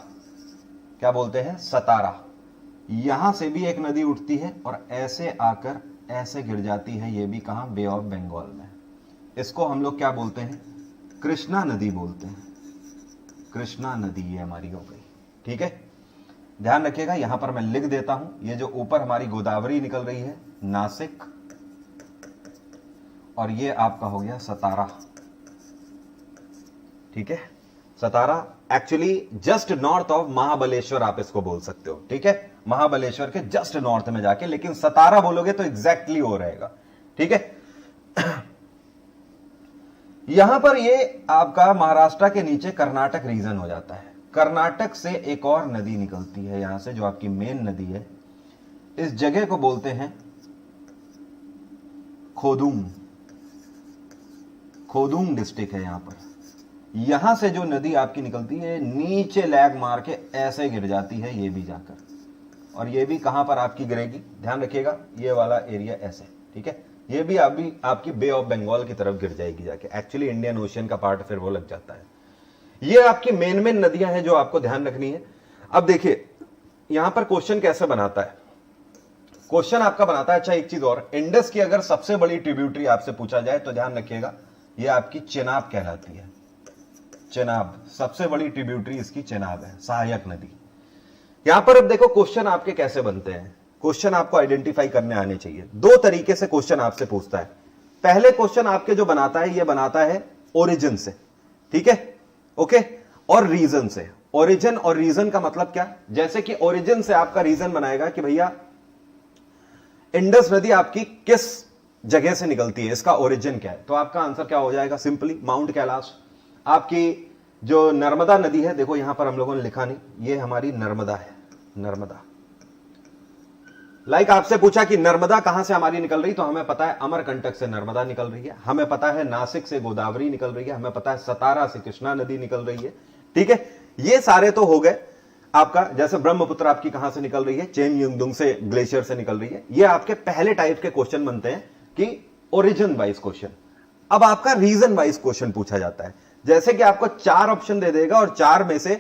क्या बोलते हैं? सतारा। यहां से भी एक नदी उठती है और ऐसे आकर ऐसे गिर जाती है, ये भी कहां? बे ऑफ बंगाल में। इसको हम लोग क्या बोलते हैं? कृष्णा नदी बोलते हैं। कृष्णा नदी ये हमारी हो गई, ठीक है। ध्यान रखिएगा, यहां पर मैं लिख देता हूं, ये जो ऊपर हमारी गोदावरी निकल रही है नासिक, और ये आपका हो गया सतारा, ठीक है। Satara actually just north of Mahabaleshwar आप इसको बोल सकते हो, ठीक है, महाबलेश्वर के जस्ट नॉर्थ में जाके, लेकिन सतारा बोलोगे तो एग्जैक्टली हो रहेगा, ठीक है। यहां पर ये आपका महाराष्ट्र के नीचे कर्नाटक रीजन हो जाता है। कर्नाटक से एक और नदी निकलती है यहां से, जो आपकी मेन नदी है। इस जगह को बोलते हैं खोदुम। खोदुम डिस्ट्रिक्ट है यहां पर। यहां से जो नदी आपकी निकलती है नीचे लैग मार के ऐसे गिर जाती है, ये भी जाकर, और ये भी कहां पर आपकी गिरेगी? ध्यान रखिएगा, ये वाला एरिया ऐसे, ठीक है, ये भी आपकी बे ऑफ बंगाल की तरफ गिर जाएगी जाके। एक्चुअली इंडियन ओशियन का पार्ट फिर वो लग जाता है। ये आपकी मेन मेन नदियां हैं जो आपको ध्यान रखनी है। अब देखिए यहां पर क्वेश्चन कैसे बनाता है। क्वेश्चन आपका बनाता है, अच्छा एक चीज और, इंडस की अगर सबसे बड़ी ट्रिब्यूटरी आपसे पूछा जाए तो ध्यान रखिएगा ये आपकी चेनाब कहलाती है। चेनाब, सबसे बड़ी ट्रिब्यूटरी इसकी चेनाब है, सहायक नदी। यहां पर अब देखो क्वेश्चन आपके कैसे बनते हैं। क्वेश्चन आपको आइडेंटिफाई करने आने चाहिए। दो तरीके से क्वेश्चन आपसे पूछता है। पहले क्वेश्चन आपके जो बनाता है, ये बनाता है ओरिजिन से, ठीक है, ओके, और रीजन से। ओरिजिन और रीजन का मतलब क्या? जैसे कि ओरिजिन से आपका रीजन बनाएगा कि भैया इंडस नदी आपकी किस जगह से निकलती है, इसका ओरिजिन क्या है, तो आपका आंसर क्या हो जाएगा? Simply mount Kailash. आपकी जो नर्मदा नदी है, देखो यहां पर हम लोगों ने लिखा नहीं, ये हमारी नर्मदा है, नर्मदा। लाइक आपसे पूछा कि नर्मदा कहां से हमारी निकल रही, तो हमें पता है अमरकंटक से नर्मदा निकल रही है, हमें पता है नासिक से गोदावरी निकल रही है, हमें पता है सतारा से कृष्णा नदी निकल रही है, ठीक है। ये सारे तो हो गए आपका। जैसे ब्रह्मपुत्र आपकी कहां से निकल रही है? चेमयुंगदुंग से, ग्लेशियर से निकल रही है। ये आपके पहले टाइप के क्वेश्चन बनते हैं कि ओरिजिन वाइज क्वेश्चन। अब आपका रीजन वाइज क्वेश्चन पूछा जाता है, जैसे कि आपको 4 ऑप्शन दे देगा और 4 में से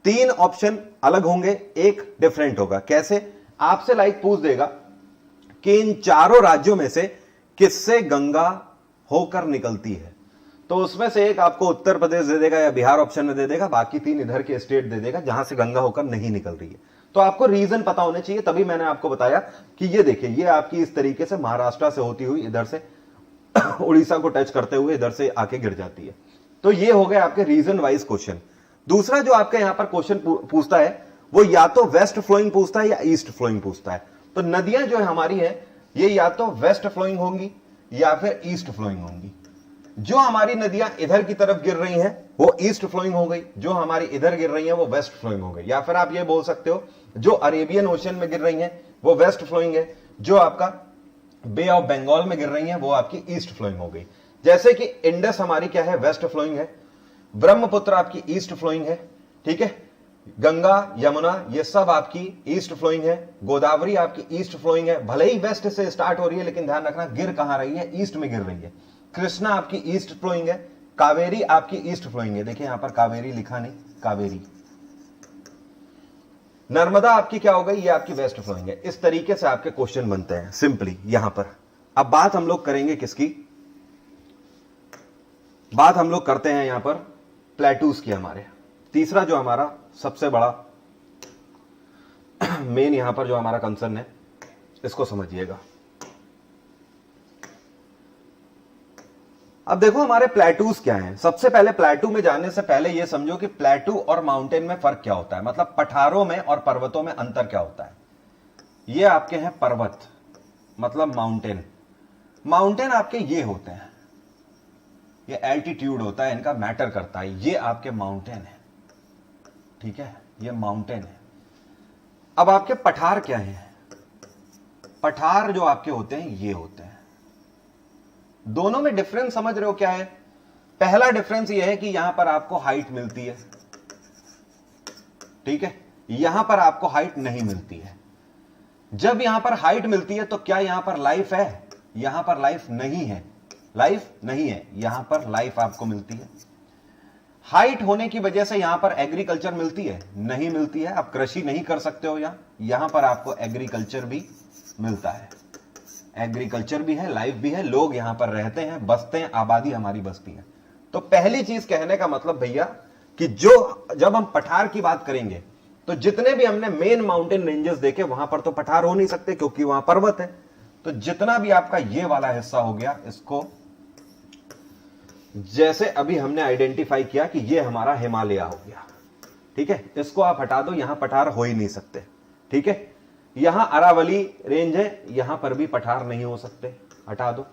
3 ऑप्शन अलग होंगे, एक डिफरेंट होगा। कैसे? आपसे लाइक पूछ देगा कि इन चारों राज्यों में से किससे गंगा होकर निकलती है, तो उसमें से एक आपको उत्तर प्रदेश दे देगा या बिहार ऑप्शन में दे देगा, बाकी 3 इधर के स्टेट दे देगा जहां से गंगा होकर नहीं निकल रही है। तो आपको रीजन पता होने चाहिए, तभी मैंने आपको बताया कि ये देखिए, ये आपकी इस तरीके से महाराष्ट्र से होती हुई इधर से उड़ीसा को टच करते हुए इधर से आके गिर जाती है। तो ये हो गए आपके रीजन वाइज क्वेश्चन। दूसरा जो आपके यहां पर क्वेश्चन पूछता है, वो या तो वेस्ट फ्लोइंग पूछता है या ईस्ट फ्लोइंग पूछता है। तो नदियां जो हमारी है ये या तो वेस्ट फ्लोइंग होंगी या फिर ईस्ट फ्लोइंग होंगी। जो हमारी नदियां इधर की तरफ गिर रही हैं वो ईस्ट फ्लोइंग हो गई, जो हमारी इधर गिर रही हैं वो वेस्ट फ्लोइंग हो गई। या फिर आप ये बोल सकते हो जो अरेबियन ओशियन में गिर रही हैं वो वेस्ट फ्लोइंग है, जो आपका बे ऑफ बंगाल में गिर रही हैं वो आपकी ईस्ट फ्लोइंग हो गई। जैसे कि इंडस हमारी क्या है? वेस्ट फ्लोइंग है। ब्रह्मपुत्र आपकी ईस्ट फ्लोइंग है, ठीक है। गंगा, यमुना ये सब आपकी ईस्ट फ्लोइंग है। गोदावरी आपकी ईस्ट फ्लोइंग है, भले ही वेस्ट से स्टार्ट हो रही है लेकिन ध्यान रखना गिर कहां रही है? ईस्ट में गिर रही है। कृष्णा आपकी ईस्ट फ्लोइंग है। कावेरी आपकी ईस्ट फ्लोइंग है, देखिए यहां पर कावेरी लिखा नहीं, कावेरी। नर्मदा आपकी क्या हो गई? ये आपकी वेस्ट फ्लोइंग है। इस तरीके से आपके क्वेश्चन बनते हैं सिंपली यहां पर। अब बात हम लोग करेंगे किसकी? बात हम लोग करते हैं यहां पर प्लेटूज की। हमारे तीसरा जो हमारा सबसे बड़ा मेन यहां पर जो हमारा कंसर्न है, इसको समझिएगा। अब देखो हमारे प्लेटूज क्या हैं। सबसे पहले प्लेटू में जाने से पहले यह समझो कि प्लेटू और माउंटेन में फर्क क्या होता है, मतलब पठारों में और पर्वतों में अंतर क्या होता है। ये आपके हैं पर्वत, मतलब माउंटेन। माउंटेन आपके ये होते हैं, ये एल्टीट्यूड होता है, इनका मैटर करता है। ये आपके माउंटेन है, ठीक है, ये माउंटेन है। अब आपके पठार क्या हैं? पठार जो आपके होते हैं ये होते हैं। दोनों में डिफरेंस समझ रहे हो क्या है? पहला डिफरेंस ये है कि यहां पर आपको हाइट मिलती है, ठीक है, यहां पर आपको हाइट नहीं मिलती है। जब यहां पर हाइट मिलती है तो क्या यहां पर लाइफ है? यहां पर लाइफ नहीं है, लाइफ नहीं है, यहां पर लाइफ आपको मिलती है। हाइट होने की वजह से यहां पर एग्रीकल्चर मिलती है? नहीं मिलती है, आप कृषि नहीं कर सकते हो। यहां पर आपको एग्रीकल्चर भी मिलता है, एग्रीकल्चर भी है, लाइफ भी है, लोग यहां पर रहते हैं, बसते हैं, आबादी हमारी बसती है। तो पहली चीज कहने का मतलब भैया कि जब हम पठार की बात करेंगे तो जितने भी हमने मेन माउंटेन रेंजेस देखे वहां पर तो पठार हो नहीं सकते क्योंकि वहां पर्वत है। तो जितना भी आपका ये वाला हिस्सा हो गया, इसको जैसे अभी हमने आइडेंटिफाई किया कि ये हमारा हिमालय हो गया, ठीक है, इसको आप हटा दो, यहां पठार हो ही नहीं सकते, ठीक है। यहां अरावली रेंज है, यहां पर भी पठार नहीं हो सकते, हटा दो।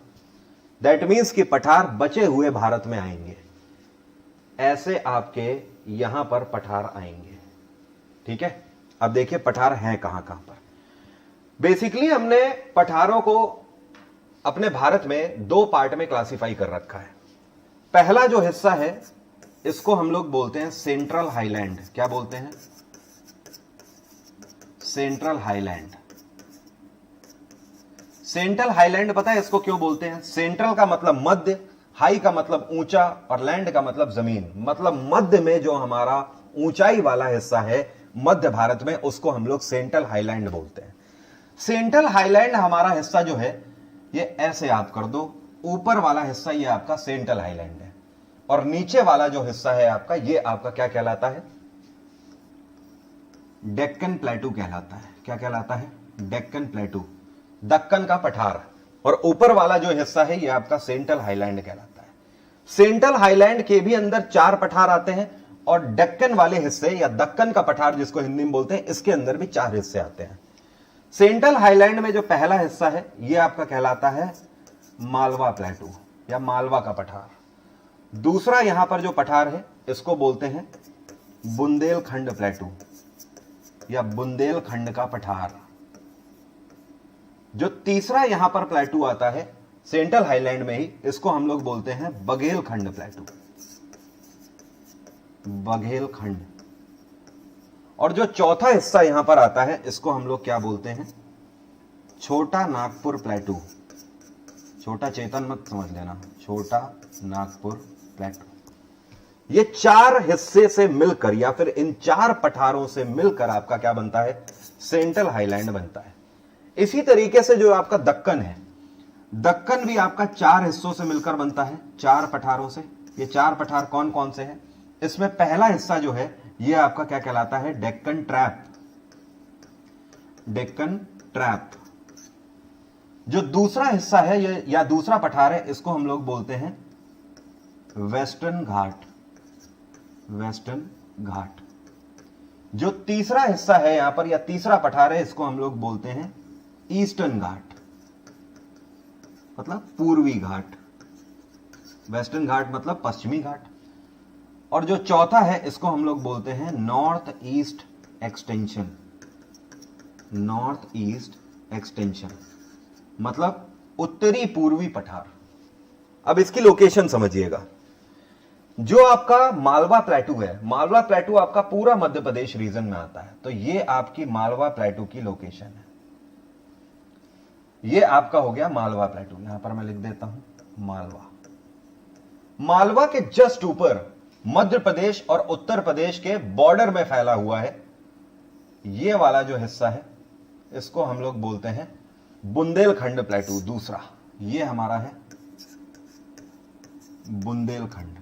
दैट मीन्स कि पठार बचे हुए भारत में आएंगे, ऐसे आपके यहां पर पठार आएंगे, ठीक है। अब देखिए पठार हैं कहां कहां पर। बेसिकली हमने पठारों को अपने भारत में दो पार्ट में क्लासिफाई कर रखा है। पहला जो हिस्सा है इसको हम लोग बोलते हैं सेंट्रल हाईलैंड। क्या बोलते हैं? Central highland. सेंट्रल हाईलैंड पता है इसको क्यों बोलते हैं? सेंट्रल का मतलब मध्य, हाई का मतलब ऊंचा, और लैंड का मतलब जमीन। मतलब मध्य में जो हमारा ऊंचाई वाला हिस्सा है मध्य भारत में, उसको हम लोग सेंट्रल हाईलैंड बोलते हैं। सेंट्रल हाईलैंड हमारा हिस्सा जो है ये ऐसे आप कर दो, ऊपर वाला हिस्सा ये आपका सेंट्रल हाईलैंड है, और नीचे वाला जो हिस्सा है आपका ये आपका क्या कहलाता है? डेक्कन प्लेटू कहलाता है। क्या कहलाता है? डेक्कन प्लेटू, दक्कन का पठार। और ऊपर वाला जो हिस्सा है ये आपका सेंट्रल हाईलैंड कहलाता है। सेंट्रल हाईलैंड के भी अंदर 4 पठार आते हैं, और डेक्कन वाले हिस्से या दक्कन का पठार जिसको हिंदी में बोलते हैं, इसके अंदर भी 4 हिस्से आते हैं। सेंट्रल हाईलैंड में जो पहला हिस्सा है ये आपका कहलाता है मालवा प्लेटू या मालवा का पठार। दूसरा यहां पर जो पठार है इसको बोलते हैं बुंदेलखंड प्लेटू या बुंदेलखंड का पठार। जो तीसरा यहां पर प्लेटू आता है सेंट्रल हाईलैंड में ही, इसको हम लोग बोलते हैं बघेलखंड प्लेटू, बघेलखंड। और जो चौथा हिस्सा यहां पर आता है इसको हम लोग क्या बोलते हैं? छोटा नागपुर प्लेटू। छोटा चेतन मत समझ लेना, छोटा नागपुर प्लेटू। ये 4 हिस्से से मिलकर या फिर इन 4 पठारों से मिलकर आपका क्या बनता है? सेंट्रल हाईलैंड बनता है। इसी तरीके से जो आपका दक्कन है, दक्कन भी आपका 4 हिस्सों से मिलकर बनता है, 4 पठारों से। ये 4 पठार कौन कौन से हैं? इसमें पहला हिस्सा जो है ये आपका क्या कहलाता है? Deccan trap, Deccan trap. जो दूसरा हिस्सा है ये या दूसरा पठार है इसको हम लोग बोलते हैं वेस्टर्न घाट, वेस्टर्न घाट। जो तीसरा हिस्सा है यहां पर या तीसरा पठार है इसको हम लोग बोलते हैं ईस्टर्न घाट, मतलब पूर्वी घाट। वेस्टर्न घाट मतलब पश्चिमी घाट। और जो चौथा है इसको हम लोग बोलते हैं north east extension, north east extension मतलब उत्तरी पूर्वी पठार। अब इसकी लोकेशन समझिएगा। जो आपका मालवा प्लेटू है, मालवा प्लेटू आपका पूरा मध्य प्रदेश रीजन में आता है, तो ये आपकी मालवा प्लेटू की लोकेशन है। ये आपका हो गया मालवा प्लेटू। यहां पर मैं लिख देता हूं मालवा। मालवा के जस्ट ऊपर मध्य प्रदेश और उत्तर प्रदेश के बॉर्डर में फैला हुआ है ये वाला जो हिस्सा है, इसको हम लोग बोलते हैं बुंदेलखंड प्लेटू। दूसरा ये हमारा है बुंदेलखंड।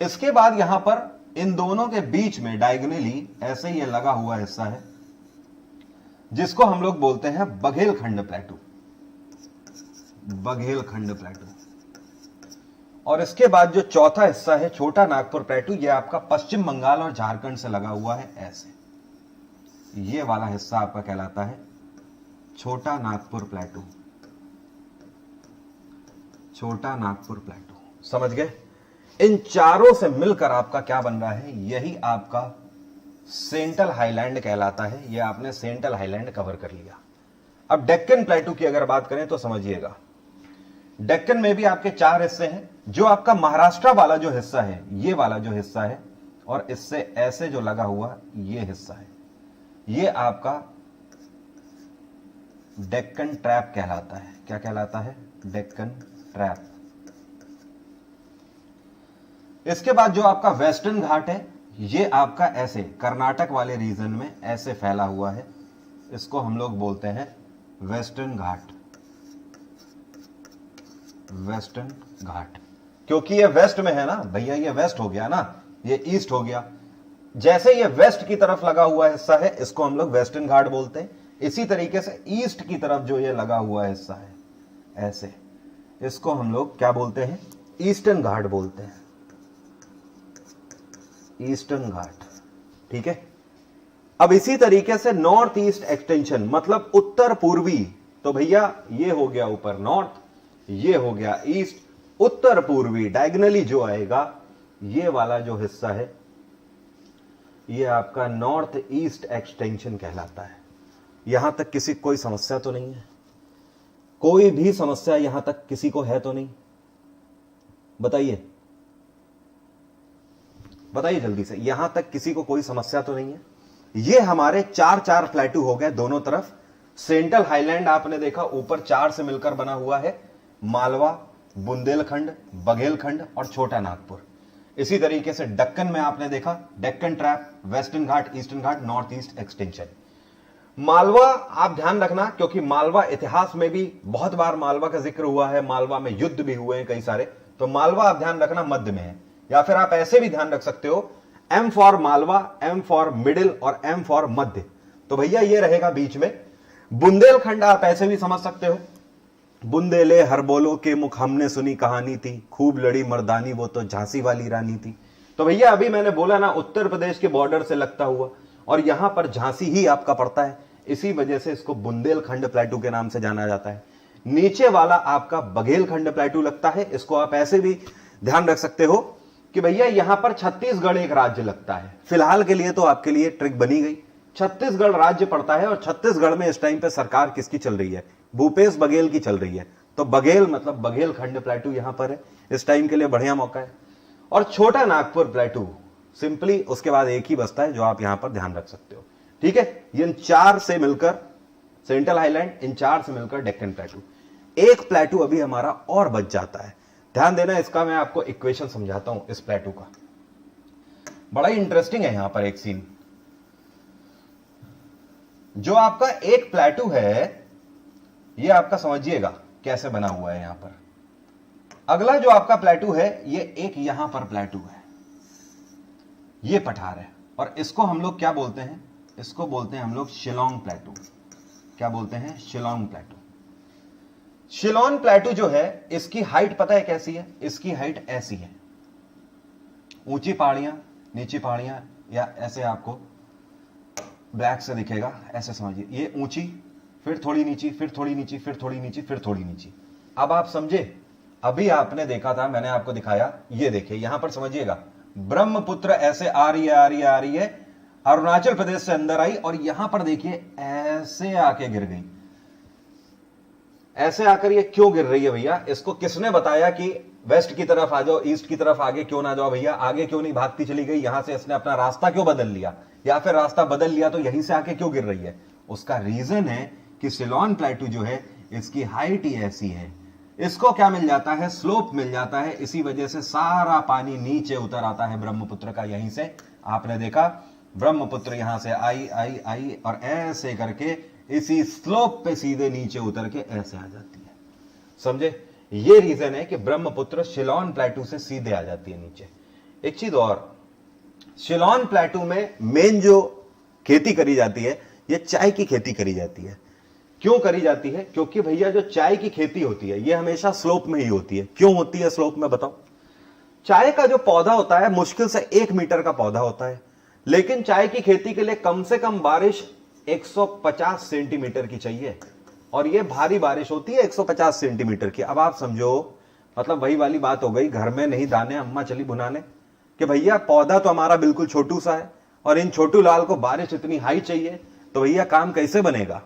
इसके बाद यहां पर इन दोनों के बीच में डायगोनली ऐसे ये लगा हुआ हिस्सा है जिसको हम लोग बोलते हैं बघेलखंड प्लेटू। बघेलखंड प्लेटू। और इसके बाद जो चौथा हिस्सा है छोटा नागपुर प्लेटू, ये आपका पश्चिम बंगाल और झारखंड से लगा हुआ है ऐसे। ये वाला हिस्सा आपका कहलाता है छोटा नागपुर प्लेटू। छोटा नागपुर प्लेटू, समझ गए? इन चारों से मिलकर आपका क्या बन रहा है, यही आपका सेंट्रल हाईलैंड कहलाता है। यह आपने सेंट्रल हाईलैंड कवर कर लिया। अब डेक्कन प्लेटू की अगर बात करें तो समझिएगा, डेक्कन में भी आपके चार हिस्से हैं। जो आपका महाराष्ट्र वाला जो हिस्सा है, ये वाला जो हिस्सा है, और इससे ऐसे जो लगा हुआ ये हिस्सा है, ये आपका डेक्कन ट्रैप कहलाता है। क्या कहलाता है? डेक्कन ट्रैप। इसके बाद जो आपका वेस्टर्न घाट है, ये आपका ऐसे कर्नाटक वाले रीजन में ऐसे फैला हुआ है। इसको हम लोग बोलते हैं वेस्टर्न घाट। वेस्टर्न घाट, क्योंकि ये वेस्ट में है ना भैया, ये वेस्ट हो गया ना, ये ईस्ट हो गया। जैसे ये वेस्ट की तरफ लगा हुआ हिस्सा है, इसको हम लोग वेस्टर्न घाट बोलते हैं। इसी तरीके से ईस्ट की तरफ जो ये लगा हुआ हिस्सा है ऐसे, इसको हम लोग क्या बोलते हैं? ईस्टर्न घाट बोलते हैं। ईस्टर्न घाट, ठीक है। अब इसी तरीके से नॉर्थ ईस्ट एक्सटेंशन, मतलब उत्तर पूर्वी, तो भैया ये हो गया ऊपर नॉर्थ, ये हो गया ईस्ट, उत्तर पूर्वी डायगनली जो आएगा ये वाला जो हिस्सा है, ये आपका नॉर्थ ईस्ट एक्सटेंशन कहलाता है। यहां तक किसी कोई समस्या तो नहीं है? कोई भी समस्या यहां तक किसी को है तो नहीं? बताइए, बताइए जल्दी से, यहां तक किसी को कोई समस्या तो नहीं है? ये हमारे चार चार प्लेटू हो गए दोनों तरफ। सेंट्रल हाईलैंड आपने देखा ऊपर चार से मिलकर बना हुआ है, मालवा, बुंदेलखंड, बघेलखंड और छोटा नागपुर। इसी तरीके से दक्कन में आपने देखा डेक्कन ट्रैप, वेस्टर्न घाट, ईस्टर्न घाट, नॉर्थ ईस्ट एक्सटेंशन। मालवा आप ध्यान रखना, क्योंकि मालवा इतिहास में भी बहुत बार मालवा का जिक्र हुआ है, मालवा में युद्ध भी हुए हैं कई सारे, तो मालवा आप ध्यान रखना मध्य में है। या फिर आप ऐसे भी ध्यान रख सकते हो, M for Malwa, M for middle और एम फॉर मध्य, तो भैया ये रहेगा बीच में। बुंदेलखंड आप ऐसे भी समझ सकते हो, बुंदेले हर बोलो के मुख हमने सुनी कहानी थी, खूब लड़ी मर्दानी वो तो झांसी वाली रानी थी। तो भैया अभी मैंने बोला ना उत्तर प्रदेश के बॉर्डर से लगता हुआ, और यहां पर झांसी ही आपका पड़ता है, इसी वजह से इसको बुंदेलखंड प्लेटू के नाम से जाना जाता है। नीचे वाला आपका बघेलखंड प्लेटू लगता है, इसको आप ऐसे भी ध्यान रख सकते हो कि भैया यहां पर छत्तीसगढ़ एक राज्य लगता है। फिलहाल के लिए तो आपके लिए ट्रिक बनी गई, छत्तीसगढ़ राज्य पड़ता है, और छत्तीसगढ़ में इस टाइम पे सरकार किसकी चल रही है? भूपेश बघेल की चल रही है। तो बघेल मतलब बघेलखंड प्लेटू यहां पर है, इस टाइम के लिए बढ़िया मौका है। और छोटा नागपुर प्लेटू सिंपली उसके बाद एक ही बसता है, जो आप यहां पर ध्यान रख सकते हो, ठीक है। इन चार से मिलकर सेंट्रल हाईलैंड, इन चार से मिलकर डेक्कन प्लेटू। एक प्लेटू अभी हमारा और बच जाता है, ध्यान देना, इसका मैं आपको इक्वेशन समझाता हूं। इस प्लेटू का बड़ा ही इंटरेस्टिंग है यहां पर एक सीन। जो आपका एक प्लेटू है, ये आपका समझिएगा कैसे बना हुआ है यहां पर। अगला जो आपका प्लेटू है, ये एक यहां पर प्लेटू है, ये पठार है, और इसको हम लोग क्या बोलते हैं? इसको बोलते हैं हम लोग शिलोंग प्लेटू। क्या बोलते हैं? शिलोंग प्लेटू। शिलोंग प्लेटू जो है, इसकी हाइट पता है कैसी है? इसकी हाइट ऐसी है, ऊंची पहाड़ियां, नीची पहाड़ियां, या ऐसे आपको ब्लैक से दिखेगा, ऐसे समझिए, ये ऊंची, फिर थोड़ी नीची, फिर थोड़ी नीची, फिर थोड़ी नीची, फिर थोड़ी नीची। अब आप समझे, अभी आपने देखा था, मैंने आपको दिखाया, ये देखिए यहां पर समझिएगा, ब्रह्मपुत्र ऐसे आ रही है, आ रही है, आ रही है, अरुणाचल प्रदेश से अंदर आई, और यहां पर देखिए ऐसे आके गिर गई। ऐसे आकर ये क्यों गिर रही है भैया? इसको किसने बताया कि वेस्ट की तरफ आ जाओ, ईस्ट की तरफ आगे क्यों ना जाओ भैया? आगे क्यों नहीं भागती चली गई? यहां से इसने अपना रास्ता क्यों बदल लिया? या फिर रास्ता बदल लिया तो यहीं से आके क्यों गिर रही है? उसका रीजन है कि शिलोंग प्लेटू जो है, इसकी हाइट ही ऐसी है, इसको क्या मिल जाता है? स्लोप मिल जाता है। इसी वजह से सारा पानी नीचे उतर आता है ब्रह्मपुत्र का। यहीं से आपने देखा ब्रह्मपुत्र यहां से आई आई आई, और ऐसे करके इसी स्लोप पे सीधे नीचे उतर के ऐसे आ जाती है। समझे? ये रीजन है कि ब्रह्मपुत्र शिलोंग प्लेटू से सीधे आ जाती है नीचे। एक चीज और, शिलोंग प्लेटू में मेन जो खेती करी जाती है, ये चाय की खेती करी जाती है। क्यों करी जाती है? क्योंकि भैया जो चाय की खेती होती है ये हमेशा स्लोप में ही होती है। क्यों होती है स्लोप में, बताओ? चाय का जो पौधा होता है मुश्किल से 1 मीटर का पौधा होता है, लेकिन चाय की खेती के लिए कम से कम बारिश 150 सेंटीमीटर की चाहिए, और ये भारी बारिश होती है 150 सेंटीमीटर की। अब आप समझो, मतलब वही वाली बात हो गई, घर में नहीं दाने अम्मा चली भुनाने, कि भैया पौधा तो हमारा बिल्कुल छोटू सा है और इन छोटू लाल को बारिश इतनी हाई चाहिए, तो भैया काम कैसे बनेगा?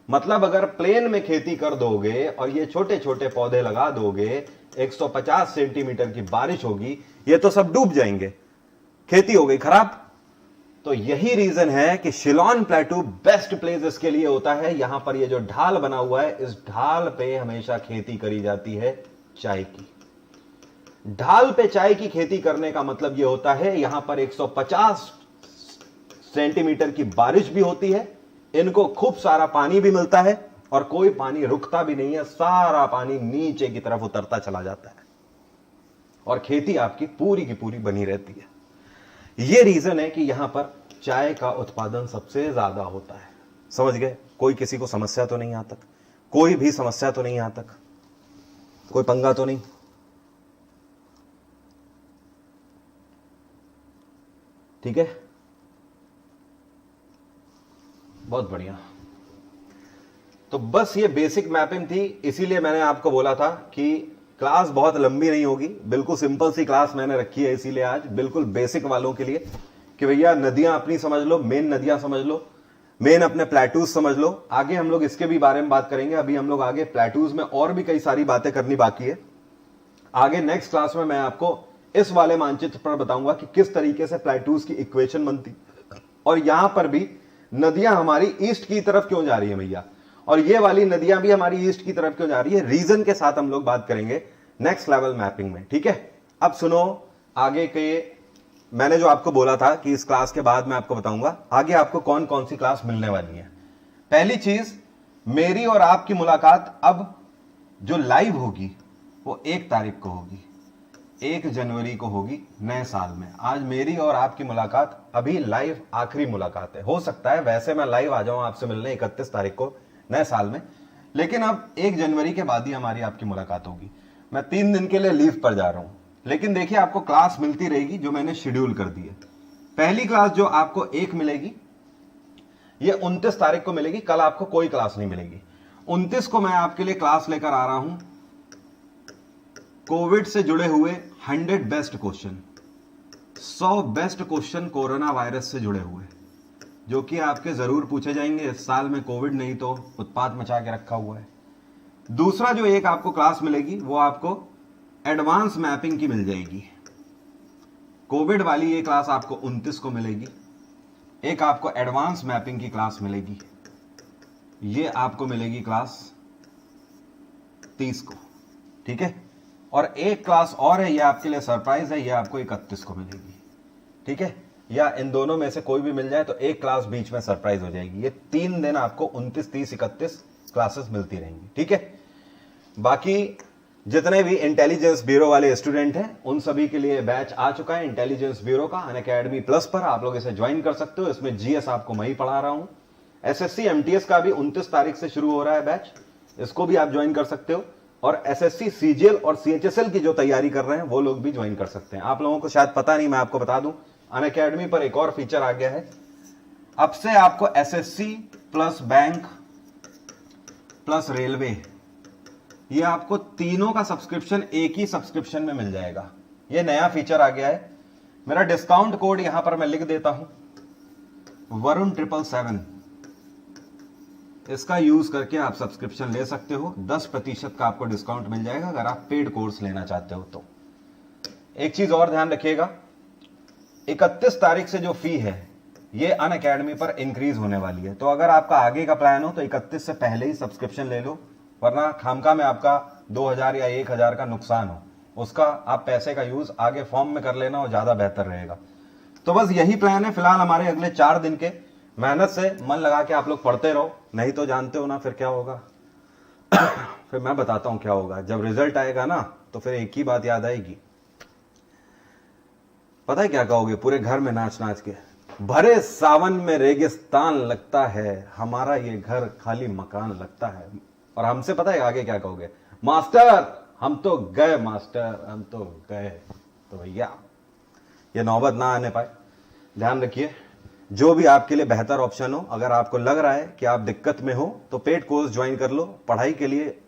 मतलब अगर प्लेन में खेती कर दोगे और ये छोटे छोटे पौधे लगा दोगे, 150 सेंटीमीटर की बारिश होगी, ये तो सब डूब जाएंगे, खेती हो गई खराब। तो यही रीजन है कि शिलोन प्लेटू बेस्ट प्लेस इसके लिए होता है। यहां पर ये जो ढाल बना हुआ है, इस ढाल पे हमेशा खेती करी जाती है चाय की। ढाल पे चाय की खेती करने का मतलब यह होता है यहां पर 150 सेंटीमीटर की बारिश भी होती है, इनको खूब सारा पानी भी मिलता है और कोई पानी रुकता भी नहीं है, सारा पानी नीचे की तरफ उतरता चला जाता है और खेती आपकी पूरी की पूरी बनी रहती है। यह रीजन है कि यहां पर चाय का उत्पादन सबसे ज्यादा होता है। समझ गए? कोई किसी को समस्या तो नहीं, यहां तक कोई भी समस्या तो नहीं, यहां तक कोई पंगा तो नहीं? ठीक है, बहुत बढ़िया। तो बस ये बेसिक मैपिंग थी, इसीलिए मैंने आपको बोला था कि क्लास बहुत लंबी नहीं होगी, बिल्कुल सिंपल सी क्लास मैंने रखी है, इसीलिए आज बिल्कुल बेसिक वालों के लिए कि भैया नदियां अपनी समझ लो, मेन नदियां समझ लो, मेन अपने प्लेटूज समझ लो। आगे हम लोग इसके भी बारे में बात करेंगे, अभी हम लोग आगे प्लेटूज में और भी कई सारी बातें करनी बाकी है। आगे नेक्स्ट क्लास में मैं आपको इस वाले मानचित्र पर बताऊंगा कि किस तरीके से प्लेटूज की इक्वेशन बनती, और यहां पर भी नदियां हमारी ईस्ट की तरफ क्यों जा रही है भैया, और ये वाली नदियां भी हमारी ईस्ट की तरफ क्यों जा रही है, रीजन के साथ हम लोग बात करेंगे नेक्स्ट लेवल मैपिंग में। ठीक है, अब सुनो आगे के, मैंने जो आपको बोला था कि इस क्लास के बाद मैं आपको बताऊंगा आगे आपको कौन कौन सी क्लास मिलने वाली है। पहली चीज, मेरी और आपकी मुलाकात अब जो लाइव होगी वो 1 तारीख को होगी, 1 जनवरी को होगी नए साल में। आज मेरी और आपकी मुलाकात अभी लाइव आखिरी मुलाकात है। हो सकता है वैसे मैं लाइव आ जाऊं आपसे मिलने 31 तारीख को नए साल में, लेकिन अब 1 जनवरी के बाद ही हमारी आपकी मुलाकात होगी। मैं 3 दिन के लिए लीव पर जा रहा हूं, लेकिन देखिए आपको क्लास मिलती रहेगी जो मैंने शेड्यूल कर दी है। पहली क्लास जो आपको 1 मिलेगी ये 29 तारीख को मिलेगी, कल आपको कोई क्लास नहीं मिलेगी। 29 को मैं आपके लिए क्लास लेकर आ रहा हूं कोविड से जुड़े हुए 100 best question, 100 best question corona virus से जुड़े हुए, जो कि आपके जरूर पूछे जाएंगे। इस साल में कोविड नहीं तो उत्पात मचा के रखा हुआ है। दूसरा जो एक आपको क्लास मिलेगी वो आपको एडवांस मैपिंग की मिल जाएगी। कोविड वाली ये क्लास आपको 29 को मिलेगी, एक आपको एडवांस मैपिंग की क्लास मिलेगी, ये आपको मिलेगी क्लास 30 को। ठीक है, और एक क्लास और है, ये आपके लिए सरप्राइज है, ये आपको 31 को मिलेगी। ठीक है, या इन दोनों में से कोई भी मिल जाए तो एक क्लास बीच में सरप्राइज हो जाएगी। ये 3 दिन आपको 29, 30, 31 क्लासेस मिलती रहेंगी। ठीक है, बाकी जितने भी इंटेलिजेंस ब्यूरो वाले स्टूडेंट हैं उन सभी के लिए बैच आ चुका है इंटेलिजेंस ब्यूरो का अनअकैडमी प्लस पर, आप लोग इसे ज्वाइन कर सकते हो। इसमें जीएस आपको मैं ही पढ़ा रहा हूं। एसएससी एमटीएस का भी 29 तारीख से शुरू हो रहा है बैच, इसको भी आप ज्वाइन कर सकते हो। और एसएससी सीजीएल और सीएचएसएल की जो तैयारी कर रहे हैं वो लोग भी ज्वाइन कर सकते हैं। आप लोगों को शायद पता नहीं, मैं आपको बता दूं, अनअकैडमी पर एक और फीचर आ गया है। अब से आपको SSC plus bank plus railway, ये आपको तीनों का सब्सक्रिप्शन एक ही सब्सक्रिप्शन में मिल जाएगा। ये नया फीचर आ गया है। मेरा डिस्काउंट कोड यहां पर मैं लिख देता हूं, वरुण 777, इसका यूज करके आप सब्सक्रिप्शन ले सकते हो। 10% का आपको डिस्काउंट मिल जाएगा अगर आप पेड कोर्स लेना चाहते हो तो। एक चीज और ध्यान रखिएगा, 31 तारीख से जो फी है ये अनअकैडमी पर इंक्रीज होने वाली है। तो अगर आपका आगे का प्लान हो तो 31 से पहले ही सब्सक्रिप्शन ले लो, वरना खामखा में आपका 2000 या 1000 का नुकसान हो, उसका आप पैसे का यूज आगे फॉर्म में कर लेना और ज्यादा बेहतर रहेगा। तो बस यही प्लान है फिलहाल हमारे अगले 4 दिन के। मेहनत से मन लगा के आप लोग पढ़ते रहो, नहीं तो जानते हो ना फिर क्या होगा। फिर मैं बताता हूं क्या होगा। जब रिजल्ट आएगा ना तो फिर एक ही बात याद आएगी, पता है क्या कहोगे? पूरे घर में नाच नाच के भरे सावन में रेगिस्तान लगता है, हमारा ये घर खाली मकान लगता है। और हमसे पता है आगे क्या कहोगे, मास्टर हम तो गए, मास्टर हम तो गए। तो भैया ये नौबत ना आने पाए, ध्यान रखिए। जो भी आपके लिए बेहतर ऑप्शन हो, अगर आपको लग रहा है कि आप दिक्कत में हो तो पेड कोर्स ज्वाइन कर लो। पढ़ाई के लिए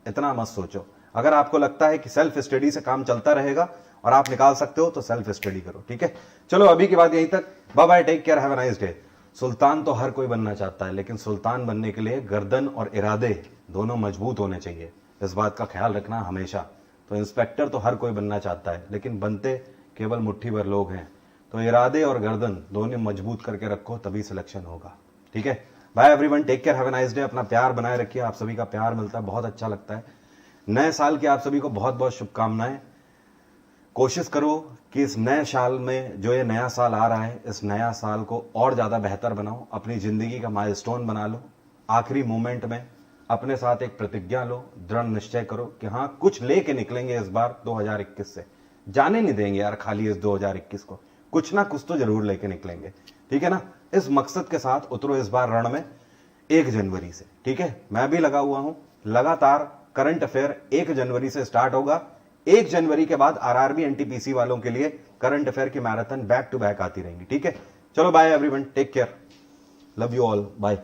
इतना मत सोचो। अगर आपको लगता है कि सेल्फ स्टडी से काम चलता रहेगा और आप निकाल सकते हो तो सेल्फ स्टडी करो, ठीक है। चलो अभी की बात यहीं तक। Bye bye, take care, have a nice day. सुल्तान तो हर कोई बनना चाहता है, लेकिन सुल्तान बनने के लिए गर्दन और इरादे दोनों मजबूत होने चाहिए। इस बात का ख्याल रखना हमेशा। तो इंस्पेक्टर तो हर कोई बनना चाहता है, लेकिन बनते केवल मुट्ठी भर लोग हैं। तो इरादे और गर्दन दोनों मजबूत करके रखो, तभी सिलेक्शन होगा, ठीक है। Bye everyone, take care, have a nice day. अपना प्यार बनाए रखिए, आप सभी का प्यार मिलता है, बहुत अच्छा लगता है। नए साल की आप सभी को बहुत बहुत शुभकामनाएं। कोशिश करो कि इस नए साल में, जो ये नया साल आ रहा है, इस नया साल को और ज्यादा बेहतर बनाओ। अपनी जिंदगी का माइलस्टोन बना लो। आखिरी मोमेंट में अपने साथ एक प्रतिज्ञा लो, दृढ़ निश्चय करो कि हाँ कुछ लेके निकलेंगे इस बार 2021 से। जाने नहीं देंगे यार खाली इस 2021 को, कुछ ना कुछ तो जरूर लेके निकलेंगे, ठीक है ना। इस मकसद के साथ उतरो इस बार रण में 1 जनवरी से, ठीक है। मैं भी लगा हुआ हूं लगातार। करंट अफेयर 1 जनवरी से स्टार्ट होगा। 1 जनवरी के बाद आरआरबी एनटीपीसी वालों के लिए करंट अफेयर की मैराथन बैक टू बैक आती रहेंगी, ठीक है। चलो bye everyone, take care, love you all, bye.